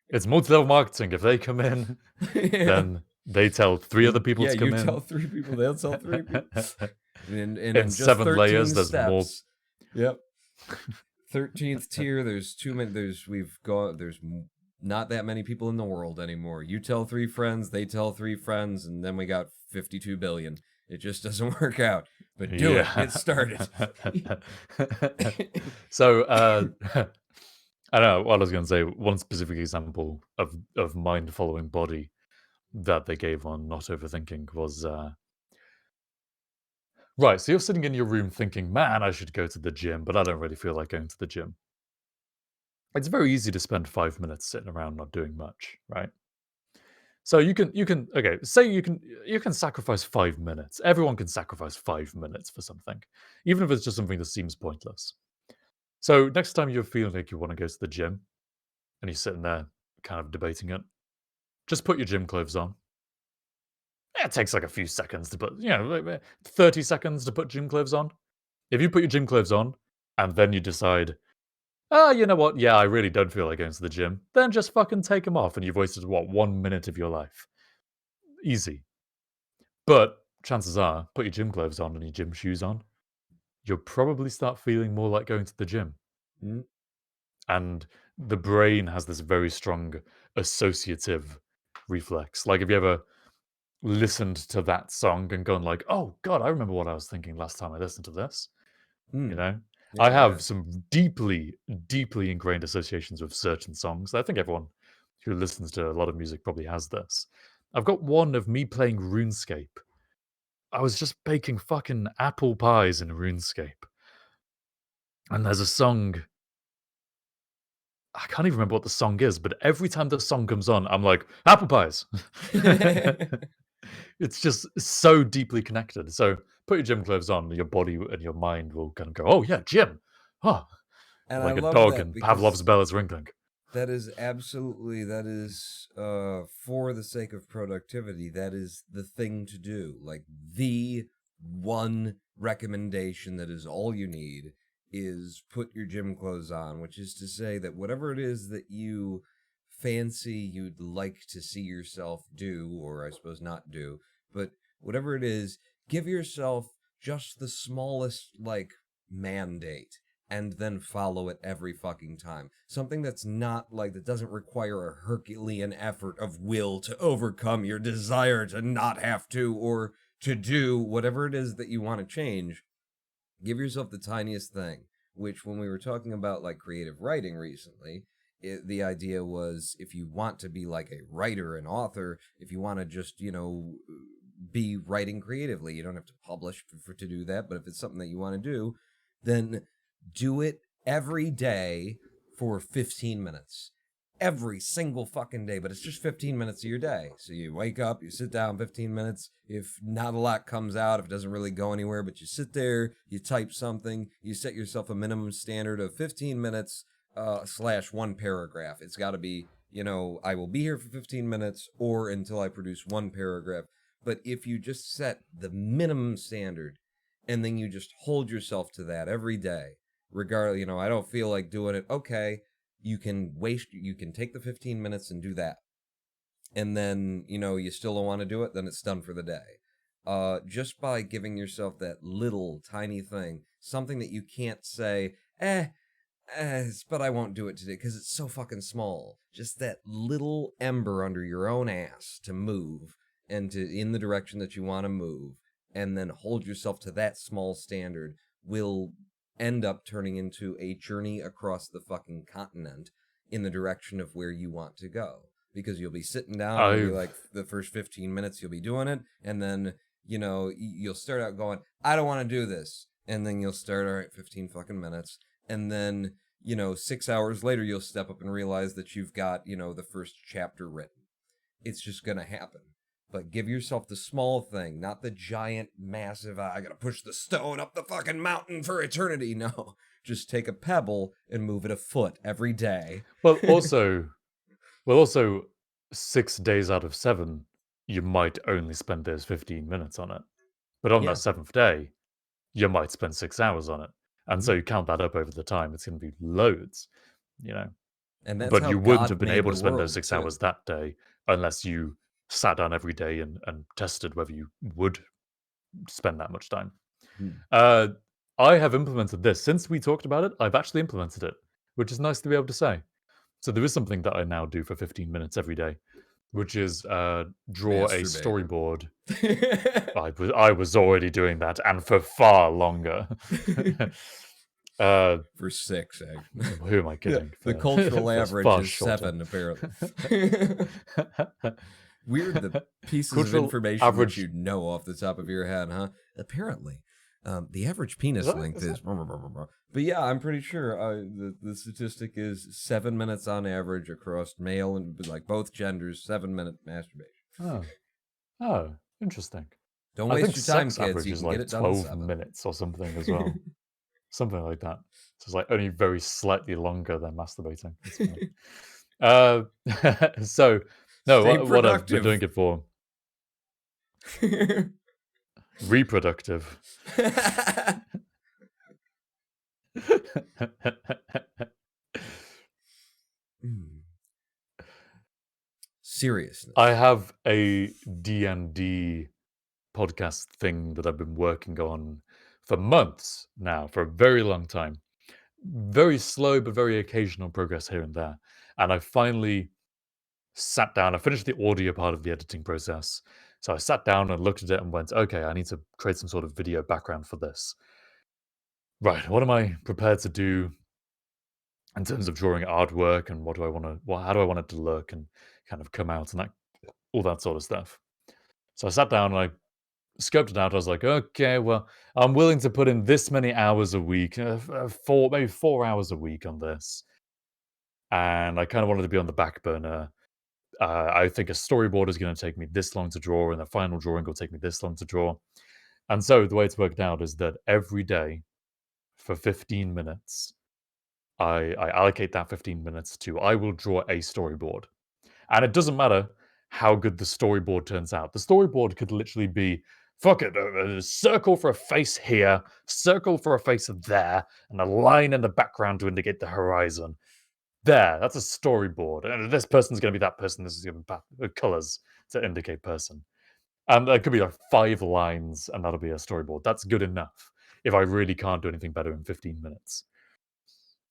It's multi-level marketing. If they come in, Yeah. then they tell 3 other people to come you in. tell 3 people, they'll tell 3 people. And In just 7 layers, 13 there's steps. more. Yep. 13th tier. There's too many. There's not that many people in the world anymore. You tell 3 friends, they tell 3 friends, and then we got 52 billion. It just doesn't work out. But do it. Get started. So, I don't know what I was going to say. One specific example of mind following body that they gave on Not Overthinking was right. So you're sitting in your room thinking, man, I should go to the gym, but I don't really feel like going to the gym. It's very easy to spend 5 minutes sitting around not doing much, right? So you can okay, say you can sacrifice 5 minutes. Everyone can sacrifice 5 minutes for something, even if it's just something that seems pointless. So next time you're feeling like you want to go to the gym and you're sitting there kind of debating it, just put your gym clothes on. It takes like a few seconds to put, 30 seconds to put gym clothes on. If you put your gym clothes on and then you decide, oh, you know what? Yeah, I really don't feel like going to the gym. Then just fucking take them off and you've wasted, 1 minute of your life. Easy. But chances are, put your gym clothes on and your gym shoes on, you'll probably start feeling more like going to the gym. Mm. And the brain has this very strong associative reflex. Like, if you ever listened to that song and gone like, oh God, I remember what I was thinking last time I listened to this. You know? I have some deeply, deeply ingrained associations with certain songs. I think everyone who listens to a lot of music probably has this. I've got one of me playing RuneScape. I was just baking fucking apple pies in RuneScape. And there's a song. I can't even remember what the song is, but every time the song comes on, I'm like, apple pies. It's just so deeply connected. So put your gym clothes on, your body and your mind will kind of go, oh, yeah, gym. Oh, And like I a love dog that and because Pavlov's bell is ringing. that is for the sake of productivity, that is the thing to do. Like, the one recommendation that is all you need is put your gym clothes on, which is to say that whatever it is that you fancy you'd like to see yourself do, or I suppose not do, but whatever it is, give yourself just the smallest, mandate, and then follow it every fucking time. Something that's not that doesn't require a Herculean effort of will to overcome your desire to not have to, or to do whatever it is that you want to change. Give yourself the tiniest thing, which when we were talking about creative writing recently, the idea was, if you want to be like a writer, an author, if you want to just, be writing creatively, you don't have to publish to do that, but if it's something that you want to do, then do it every day for 15 minutes. Every single fucking day, but it's just 15 minutes of your day. So you wake up, you sit down 15 minutes. If not a lot comes out, if it doesn't really go anywhere, but you sit there, you type something, you set yourself a minimum standard of 15 minutes / 1 paragraph. It's got to be, I will be here for 15 minutes or until I produce 1 paragraph. But if you just set the minimum standard and then you just hold yourself to that every day, regardless, I don't feel like doing it. Okay, you can take the 15 minutes and do that. And then, you still don't want to do it, then it's done for the day. Just by giving yourself that little tiny thing, something that you can't say, but I won't do it today because it's so fucking small. Just that little ember under your own ass to move and in the direction that you want to move, and then hold yourself to that small standard will end up turning into a journey across the fucking continent in the direction of where you want to go. Because you'll be sitting down and you'll be the first 15 minutes you'll be doing it, and then you'll start out going, I don't want to do this. And then you'll start, all right, 15 fucking minutes. And then, 6 hours later, you'll step up and realize that you've got, the first chapter written. It's just going to happen. But give yourself the small thing, not the giant, massive, I got to push the stone up the fucking mountain for eternity. No, just take a pebble and move it a foot every day. Well, also, 6 days out of 7, you might only spend those 15 minutes on it. But on that 7th day, you might spend 6 hours on it. And so you count that up over the time, it's going to be loads, And that's But how you wouldn't God have been made able the to spend world, those 6 too. hours that day unless you sat down every day and tested whether you would spend that much time. I have implemented this. Since we talked about it, I've actually implemented it, which is nice to be able to say. So there is something that I now do for 15 minutes every day, which is draw a storyboard. I was already doing that, and for far longer. For 6, actually. Who am I kidding? The cultural average is shorter. 7, apparently. Weird, the pieces Cultural of information average... that you know off the top of your head, huh? Apparently. The average penis length is... But yeah, I'm pretty sure the statistic is 7 minutes on average across male and both genders, 7-minute masturbation. Oh, interesting. Don't waste your time, sex kids. You can like get it done 12 minutes or something as well. Something like that. So it's only very slightly longer than masturbating. So, no, what I've been doing it for. Reproductive. Seriousness. I have a D&D podcast thing that I've been working on for months now, for a very long time. Very slow, but very occasional progress here and there. And I finally sat down. I finished the audio part of the editing process. So I sat down and looked at it and went, okay, I need to create some sort of video background for this. Right, what am I prepared to do in terms of drawing artwork, and how do I want it to look and kind of come out, and all that sort of stuff. So I sat down and I scoped it out. I was like, okay, well, I'm willing to put in this many hours a week, maybe 4 hours a week on this. And I kind of wanted to be on the back burner. I think a storyboard is going to take me this long to draw, and the final drawing will take me this long to draw. And so the way it's worked out is that every day for 15 minutes, I allocate that 15 minutes to, I will draw a storyboard. And it doesn't matter how good the storyboard turns out. The storyboard could literally be, fuck it, a circle for a face here, circle for a face there, and a line in the background to indicate the horizon. There, that's a storyboard. And this person's going to be that person. This is going to be colors to indicate person. And it could be 5 lines, and that'll be a storyboard. That's good enough if I really can't do anything better in 15 minutes.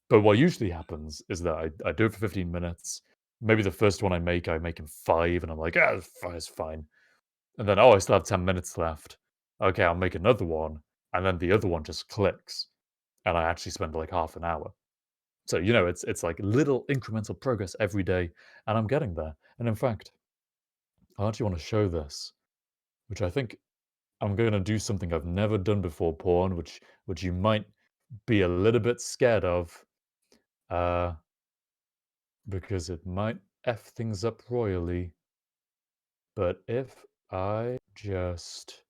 But what usually happens is that I do it for 15 minutes. Maybe the first one I make in 5, and I'm like, it's fine. And then, I still have 10 minutes left. Okay, I'll make another one. And then the other one just clicks. And I actually spend half an hour. So, it's like little incremental progress every day. And I'm getting there. And in fact, I actually want to show this, which I think I'm going to do something I've never done before, Pawn, which you might be a little bit scared of. Because it might F things up royally. But if I just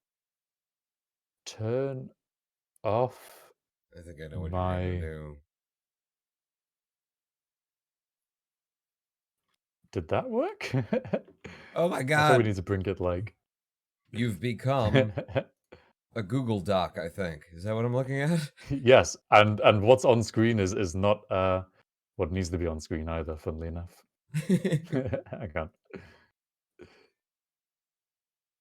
turn off I think I know what you're going to do. Did that work? Oh my God. I thought we need to bring it You've become a Google Doc, I think. Is that what I'm looking at? Yes, and what's on screen is not what needs to be on screen either, funnily enough. I can't.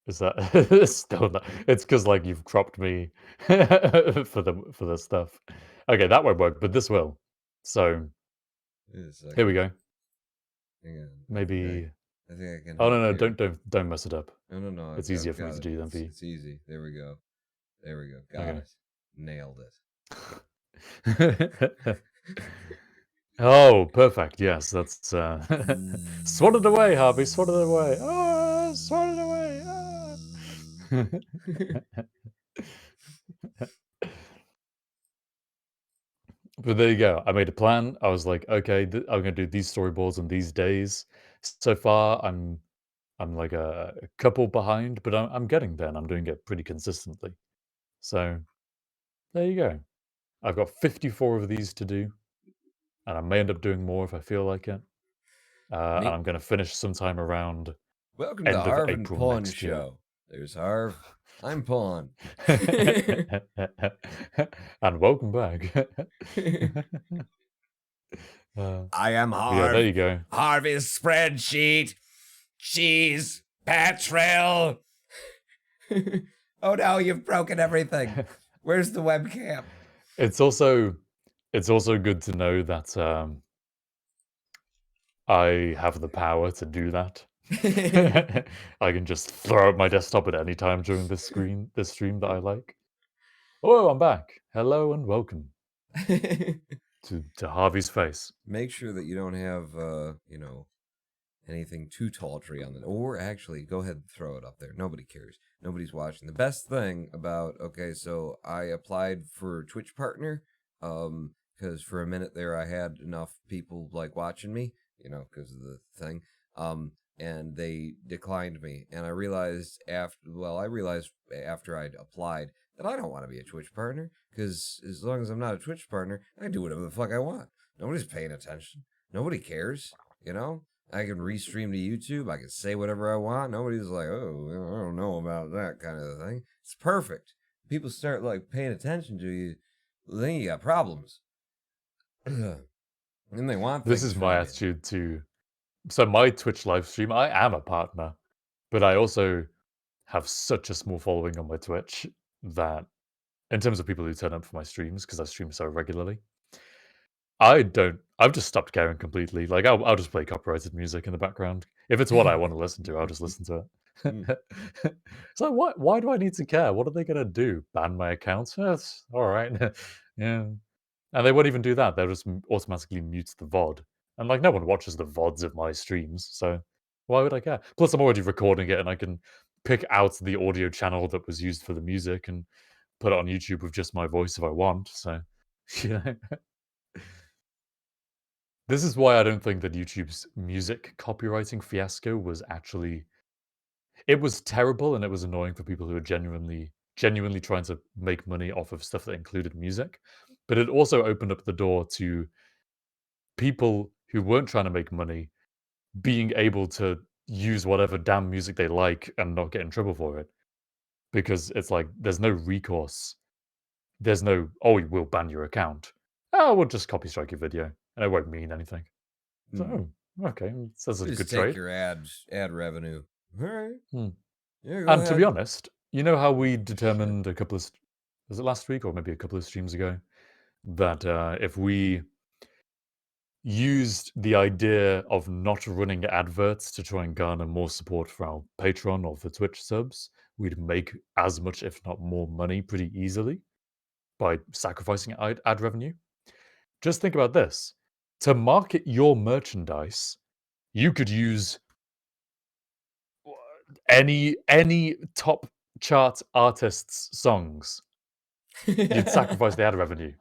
Is that still not? It's because you've cropped me for the stuff. Okay, that won't work, but this will. So here we go. Maybe. I think I can. Oh no, don't mess it up. No. It's easier for me to do than for you. It's easy. There we go. Got it. Nailed it. Oh, perfect. Yes, that's swat it away, Harvey. Swat it away. Oh, swat it away. But there you go. I made a plan. I was like, okay, I'm gonna do these storyboards on these days. So far, I'm like a couple behind, but I'm getting there, and I'm doing it pretty consistently. So there you go. I've got 54 of these to do, and I may end up doing more if I feel like it. And I'm going to finish sometime around Welcome to end of Harv April Pawn next year. Show. There's Harv. I'm Pawn. And welcome back. I am Harv. Yeah, there you go. Harvey's spreadsheet. Cheese. Patril. Oh no, you've broken everything. Where's the webcam? It's also good to know that I have the power to do that. I can just throw up my desktop at any time during this stream that I like. Oh, I'm back. Hello and welcome to Harvey's face. Make sure that you don't have anything too tawdry on it. Or actually, go ahead and throw it up there. Nobody cares. Nobody's watching. The best thing about so I applied for Twitch partner, because for a minute there I had enough people like watching me, because of the thing. And they declined me. And I realized after I'd applied that I don't want to be a Twitch partner, because as long as I'm not a Twitch partner, I can do whatever the fuck I want. Nobody's paying attention. Nobody cares, I can restream to YouTube. I can say whatever I want. Nobody's like, oh, I don't know about that kind of thing. It's perfect. People start like paying attention to you, then you got problems. And they want This things is my from you. attitude to. So my Twitch live stream, I am a partner, but I also have such a small following on my Twitch that, in terms of people who turn up for my streams, because I stream so regularly, I've just stopped caring completely. Like, I'll just play copyrighted music in the background. If it's what I want to listen to, I'll just listen to it. So why do I need to care? What are they going to do? Ban my account? That's all right. Yeah. And they won't even do that. They'll just automatically mute the VOD. And like, no one watches the VODs of my streams, so why would I care? Plus, I'm already recording it, and I can pick out the audio channel that was used for the music and put it on YouTube with just my voice if I want. So, yeah. This is why I don't think that YouTube's music copywriting fiasco was actually. It was terrible, and it was annoying for people who were genuinely trying to make money off of stuff that included music. But it also opened up the door to people who weren't trying to make money being able to use whatever damn music they like and not get in trouble for it. Because it's like there's no recourse. There's no, oh, we'll ban your account. Oh, we'll just copy strike your video. And it won't mean anything. So, okay, that's a Just good take trade. your ad revenue. All right. Yeah, go And to be ahead. honest, you know how we determined was it last week or maybe a couple of streams ago, that if we used the idea of not running adverts to try and garner more support for our Patreon or for Twitch subs, we'd make as much, if not more, money pretty easily by sacrificing ad revenue. Just think about this. To market your merchandise, you could use any top chart artist's songs. You'd sacrifice the ad revenue.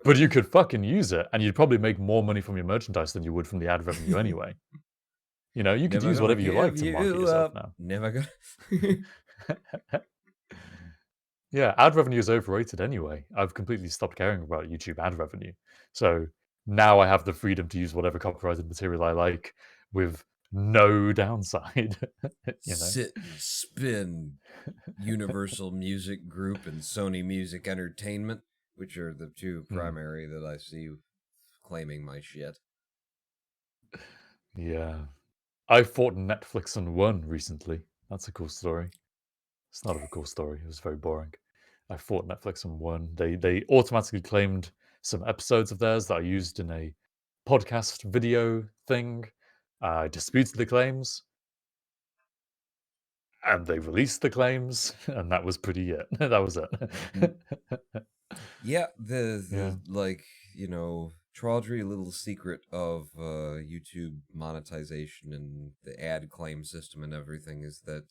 But you could fucking use it, and you'd probably make more money from your merchandise than you would from the ad revenue anyway. You could Never use gonna whatever you like give to market you yourself up. now. Never gonna. Yeah, ad revenue is overrated anyway. I've completely stopped caring about YouTube ad revenue. So now I have the freedom to use whatever copyrighted material I like with no downside. Sit and spin Universal Music Group and Sony Music Entertainment, which are the two primary that I see claiming my shit. Yeah. I fought Netflix and won recently. That's a cool story. It's not a cool story. It was very boring. I fought Netflix and won. They automatically claimed some episodes of theirs that I used in a podcast video thing. I disputed the claims, and they released the claims, and that was pretty it. That was it. Yeah, the tawdry little secret of YouTube monetization and the ad claim system and everything is that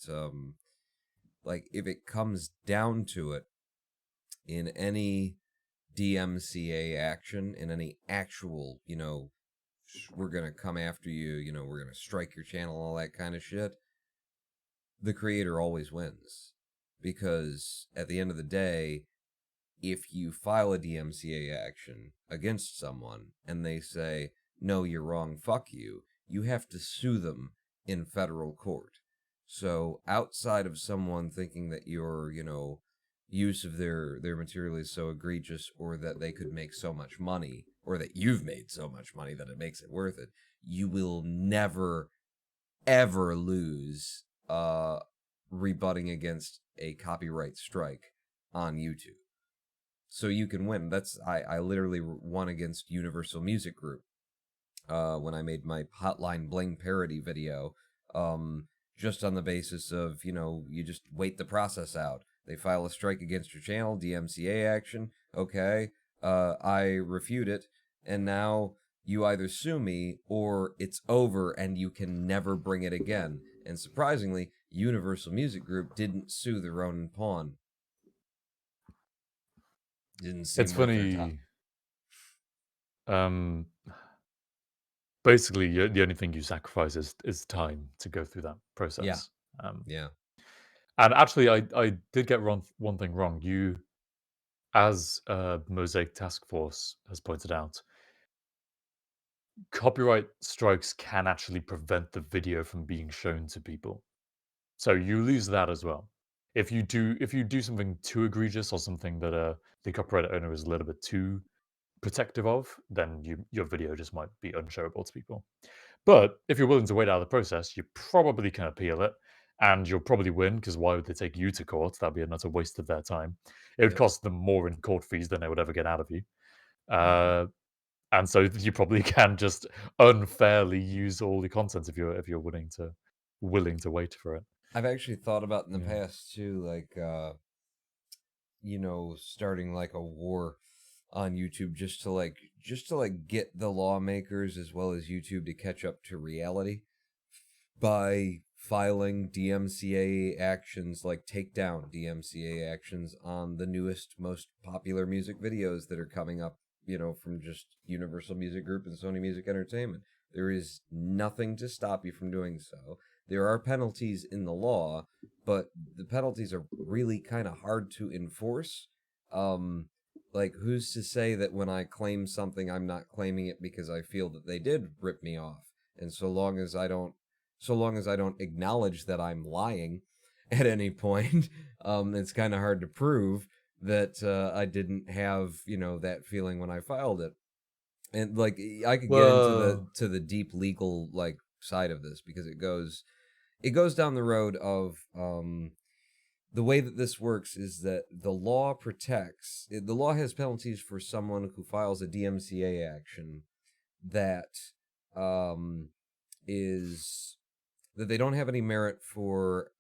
like, if it comes down to it, in any DMCA action, in any actual, we're going to come after you, we're going to strike your channel, all that kind of shit, the creator always wins. Because at the end of the day, if you file a DMCA action against someone and they say, no, you're wrong, fuck you, you have to sue them in federal court. So outside of someone thinking that your, use of their material is so egregious, or that they could make so much money, or that you've made so much money that it makes it worth it, you will never, ever lose rebutting against a copyright strike on YouTube. So you can win. I literally won against Universal Music Group when I made my Hotline Bling parody video, just on the basis of, you just wait the process out. They file a strike against your channel, DMCA action, okay, I refute it, and now you either sue me or it's over and you can never bring it again. And surprisingly, Universal Music Group didn't sue the Ronin Pawn. Didn't seem It's worth their funny. Basically, the only thing you sacrifice is time to go through that process. Yeah. And actually, I did get one thing wrong. You, as Mosaic Task Force has pointed out, copyright strikes can actually prevent the video from being shown to people. So you lose that as well. If you do something too egregious, or something that the copyright owner is a little bit too protective of, then your video just might be unshowable to people. But if you're willing to wait out the process, you probably can appeal it, and you'll probably win, because why would they take you to court? That'd be another waste of their time. It would cost them more in court fees than they would ever get out of you. And so you probably can just unfairly use all the content if you're willing to wait for it. I've actually thought about in the past too, like, starting like a war on YouTube just to get the lawmakers as well as YouTube to catch up to reality by filing DMCA actions, like takedown DMCA actions on the newest, most popular music videos that are coming up, from just Universal Music Group and Sony Music Entertainment. There is nothing to stop you from doing so. There are penalties in the law, but the penalties are really kind of hard to enforce. Like, who's to say that when I claim something, I'm not claiming it because I feel that they did rip me off? And so long as I don't acknowledge that I'm lying at any point, it's kind of hard to prove that I didn't have, that feeling when I filed it. And like, I could get into the deep legal like side of this, because it goes down the road of the way that this works is that the law has penalties for someone who files a DMCA action that is that they don't have any merit for,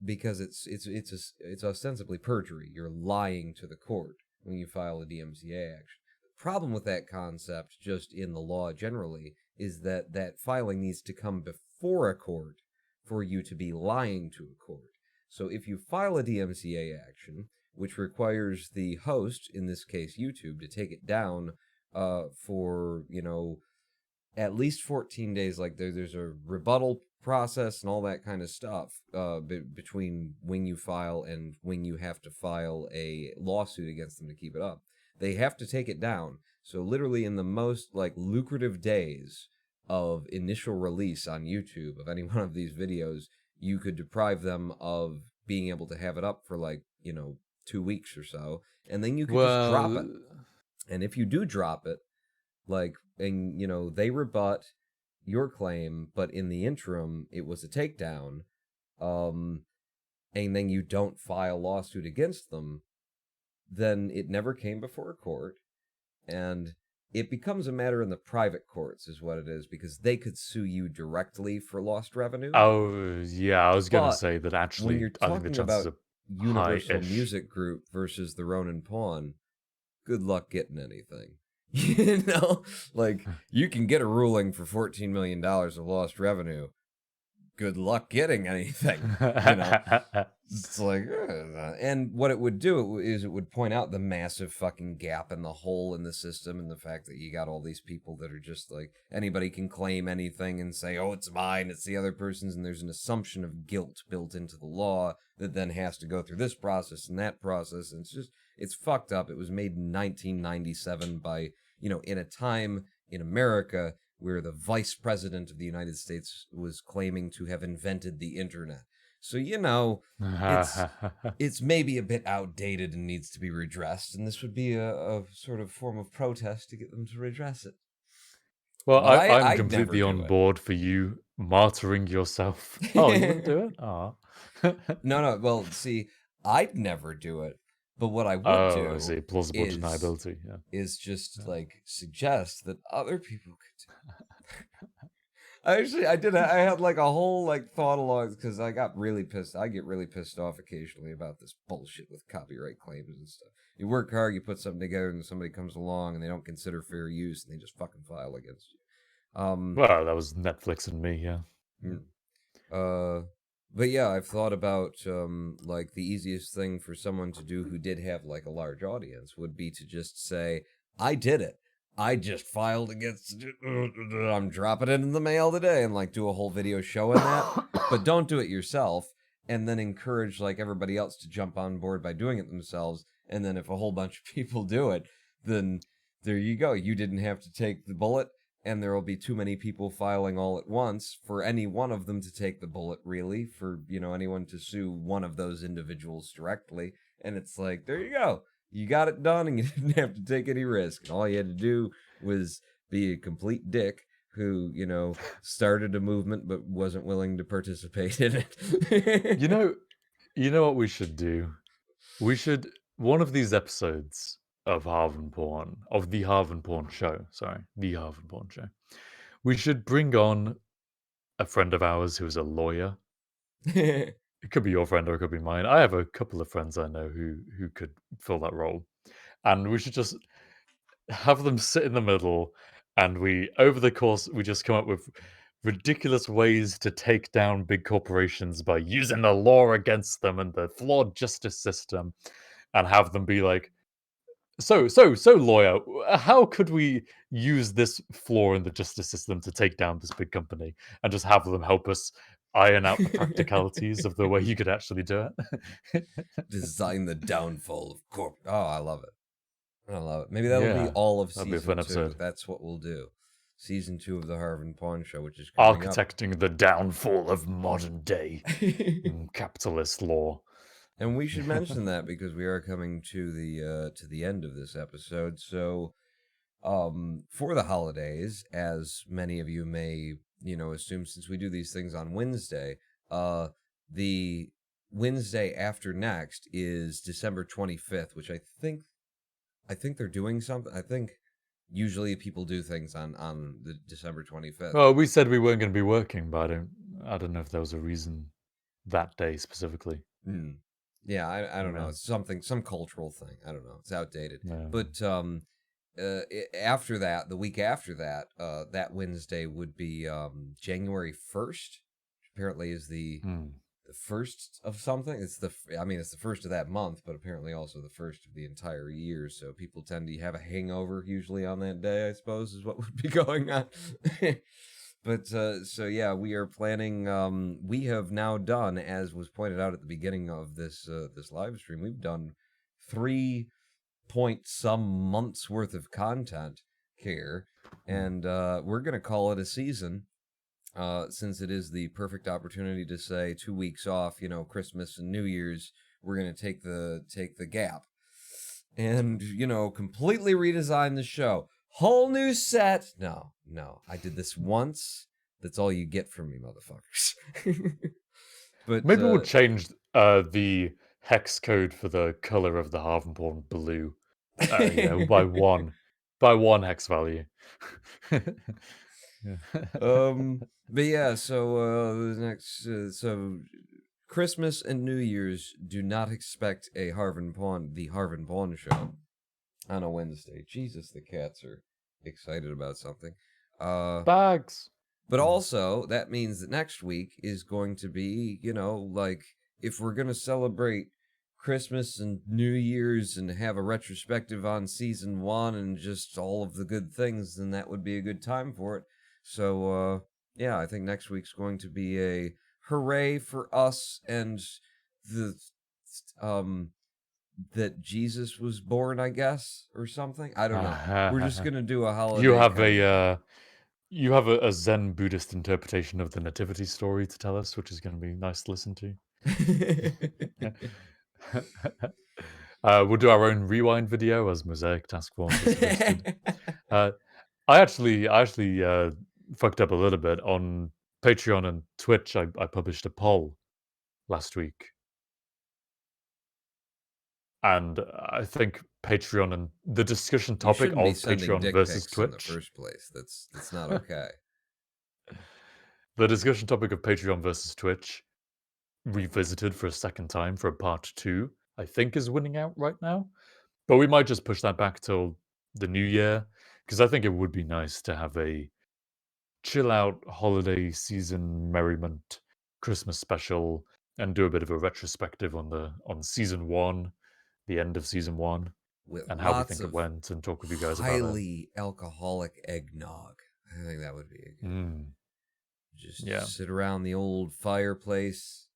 because it's ostensibly perjury. You're lying to the court when you file a DMCA action. The problem with that concept, just in the law generally, is that filing needs to come before a court for you to be lying to a court. So if you file a DMCA action, which requires the host, in this case YouTube, to take it down for, at least 14 days, like there's a rebuttal process and all that kind of stuff between when you file and when you have to file a lawsuit against them to keep it up. They have to take it down. So literally in the most like lucrative days of initial release on YouTube of any one of these videos, you could deprive them of being able to have it up for 2 weeks or so, and then you could just drop it. And if you do drop it, and they rebut your claim, but in the interim it was a takedown, and then you don't file a lawsuit against them, then it never came before a court, and it becomes a matter in the private courts, is what it is, because they could sue you directly for lost revenue. Oh, yeah, I was going to say that actually, when you're I think the talking chances about are Universal high-ish. Music Group versus the Ronin Pawn, good luck getting anything. You can get a ruling for $14 million of lost revenue. Good luck getting anything. It's like, and what it would do is it would point out the massive fucking gap in the hole in the system, and the fact that you got all these people that are just like, anybody can claim anything and say, oh, it's mine, it's the other person's, and there's an assumption of guilt built into the law that then has to go through this process and that process, and it's fucked up. It was made in 1997 by, in a time in America where the vice president of the United States was claiming to have invented the internet. So, it's maybe a bit outdated and needs to be redressed, and this would be a sort of form of protest to get them to redress it. Well, But I'm I'd completely never on do it. board for you martyring yourself. Oh, you wouldn't do it? Oh. No, well, see, I'd never do it, but what I would Oh, I do see. Plausible is, deniability. Yeah. is just, suggest that other people could do it. I had like a whole thought along, because I got really pissed. I get really pissed off occasionally about this bullshit with copyright claims and stuff. You work hard, you put something together, and somebody comes along and they don't consider fair use, and they just fucking file against you. Well, that was Netflix and me, yeah. But yeah, I've thought about the easiest thing for someone to do who did have a large audience would be to just say, I did it. I just filed against it. I'm dropping it in the mail today, and do a whole video showing that. But don't do it yourself, and then encourage everybody else to jump on board by doing it themselves. And then if a whole bunch of people do it, then there you go. You didn't have to take the bullet, and there will be too many people filing all at once for any one of them to take the bullet, really, for anyone to sue one of those individuals directly. And it's like, there you go. You got it done, and you didn't have to take any risk. And all you had to do was be a complete dick who, started a movement but wasn't willing to participate in it. You know what we should do? We should, one of these episodes of the Harv Pawn Show, we should bring on a friend of ours who's a lawyer. It could be your friend or it could be mine. I have a couple of friends I know who could fill that role. And we should just have them sit in the middle, and over the course, we just come up with ridiculous ways to take down big corporations by using the law against them and the flawed justice system, and have them be like, so lawyer, how could we use this flaw in the justice system to take down this big company? And just have them help us iron out the practicalities of the way you could actually do it. Design the downfall of corp. Oh, I love it. I love it. Maybe that'll be all of that'd be a season fun 2. episode. That's what we'll do. Season 2 of the Harv Pawn Show, which is coming up. Architecting the downfall of modern day capitalist law. And we should mention that because we are coming to the end of this episode. So, for the holidays, as many of you may assume, since we do these things on Wednesday, the Wednesday after next is December 25th, which I think they're doing something. I think usually people do things on the December 25th. Well, we said we weren't going to be working, but I don't know if there was a reason that day specifically. Yeah, I don't know. It's some cultural thing. I don't know. It's outdated. Yeah. But after that, the week after that, that Wednesday would be January 1st. Apparently is the first of something. It's the first of that month, but apparently also the first of the entire year. So people tend to have a hangover usually on that day, I suppose, is what would be going on. But so yeah, we are planning. We have now done, as was pointed out at the beginning of this live stream, we've done 3-point-some months worth of content here, and we're gonna call it a season. Since it is the perfect opportunity to say 2 weeks off, Christmas and New Year's, we're gonna take the gap, and completely redesign the show. Whole new set. No, I did this once. That's all you get from me, motherfuckers. But maybe we'll change the hex code for the color of the Harv Pawn blue by one hex value. But yeah, so the next so Christmas and New Year's, do not expect the Harv Pawn Show on a Wednesday. Jesus, the cats are excited about something. Bags. But also, that means that next week is going to be, if we're gonna celebrate Christmas and New Year's and have a retrospective on season 1 and just all of the good things, then that would be a good time for it. So, yeah, I think next week's going to be a hooray for us and the, that Jesus was born, I guess, or something. I don't know. We're just gonna do a holiday. You have a Zen Buddhist interpretation of the nativity story to tell us, which is going to be nice to listen to. We'll do our own rewind video as Mosaic Task Force has suggested. I actually fucked up a little bit on Patreon and Twitch. I published a poll last week, and I think Patreon and the discussion topic of Patreon versus Twitch in the first place. That's not okay. The discussion topic of Patreon versus Twitch, revisited for a second time for a part 2, I think is winning out right now. But we might just push that back till the new year, because I think it would be nice to have a chill out holiday season merriment Christmas special and do a bit of a retrospective on season 1, the end of season 1, with and how we think it went, and talk with you guys about it. Highly alcoholic eggnog. I think that would be a good. Just sit around the old fireplace.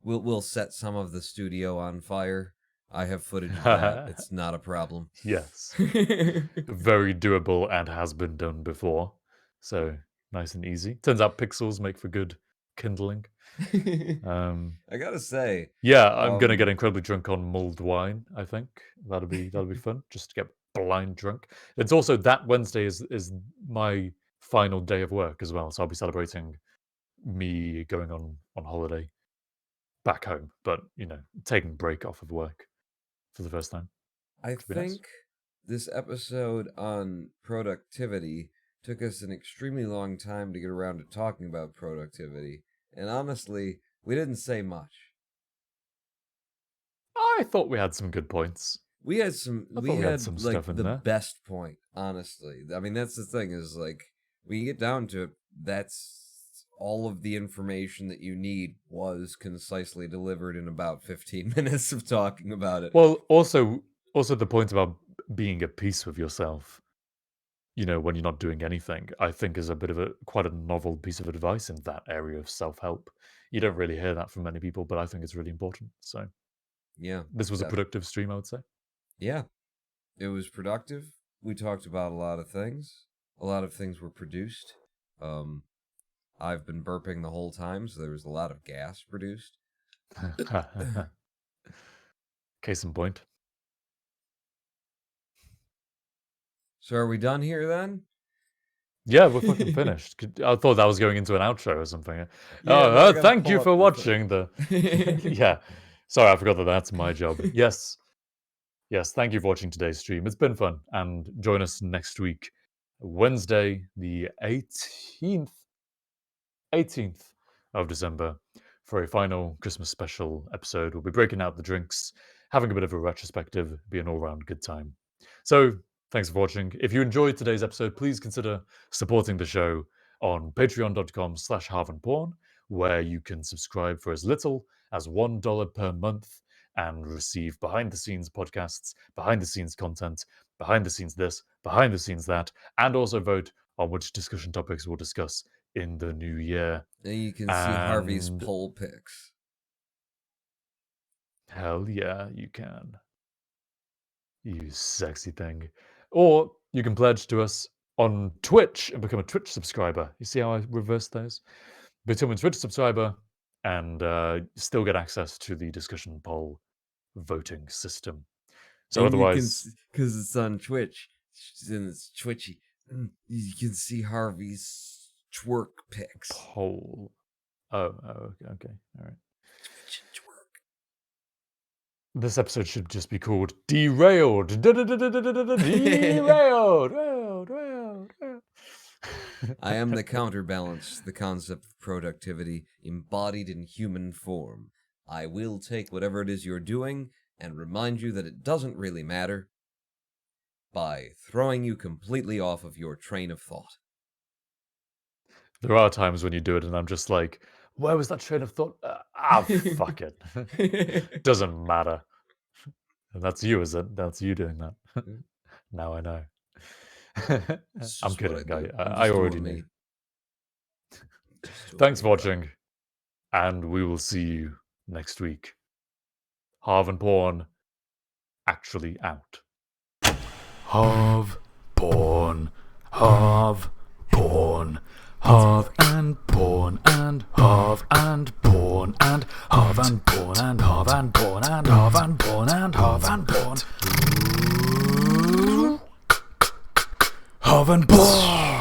We'll set some of the studio on fire. I have footage of that. It's not a problem. Yes. Very doable and has been done before. So nice and easy. Turns out pixels make for good kindling. I gotta say. Yeah, I'm gonna get incredibly drunk on mulled wine, I think. That'll be fun. Just to get blind drunk. It's also that Wednesday is my final day of work as well. So I'll be celebrating me going on holiday back home, but taking a break off of work for the first time. I think this episode on productivity took us an extremely long time to get around to talking about productivity, and honestly, we didn't say much. I thought we had some good points. We had some some like stuff in the there. best point, honestly. I mean, that's the thing, is like, when you get down to it, that's all of the information that you need was concisely delivered in about 15 minutes of talking about it. Well, also the point about being at peace with yourself, when you're not doing anything, I think is a bit of quite a novel piece of advice in that area of self-help. You don't really hear that from many people, but I think it's really important. So yeah, this was a productive stream, I would say. Yeah, it was productive. We talked about a lot of things. A lot of things were produced. I've been burping the whole time, so there was a lot of gas produced. Case in point. So are we done here then? Yeah, we're fucking finished. I thought that was going into an outro or something. Thank you for watching the... Yeah. Sorry, I forgot that that's my job. Yes, thank you for watching today's stream. It's been fun. And join us next week, Wednesday, the 18th of December, for a final Christmas special episode. We'll be breaking out the drinks, having a bit of a retrospective, be an all-round good time. So, thanks for watching. If you enjoyed today's episode, please consider supporting the show on patreon.com/harvandpawn, where you can subscribe for as little as $1 per month and receive behind-the-scenes podcasts, behind-the-scenes content, behind-the-scenes this, behind-the-scenes that, and also vote on which discussion topics we'll discuss in the new year. And you can see Harvey's poll picks. Hell yeah, you can. You sexy thing. Or you can pledge to us on Twitch and become a Twitch subscriber. You see how I reversed those? Become a Twitch subscriber and still get access to the discussion poll voting system. So and otherwise... Because it's on Twitch, and it's twitchy, you can see Harvey's twerk pics. Poll. Oh, okay. All right. This episode should just be called Derailed. Derailed. I am the counterbalance, the concept of productivity embodied in human form. I will take whatever it is you're doing and remind you that it doesn't really matter by throwing you completely off of your train of thought. There are times when you do it and I'm just like, Where was that train of thought? Fuck it. Doesn't matter. That's you, is it? That's you doing that. Now I know. I'm kidding, guy. I already knew. Thanks for watching, and we will see you next week. Harv and Pawn actually out. Harv Pawn, Harv Pawn, Harv and Pawn, and Harv and Pawn, and Harv and Pawn, and Harv and Pawn, and Harv and Pawn, and Harv and Pawn. Harv and Pawn.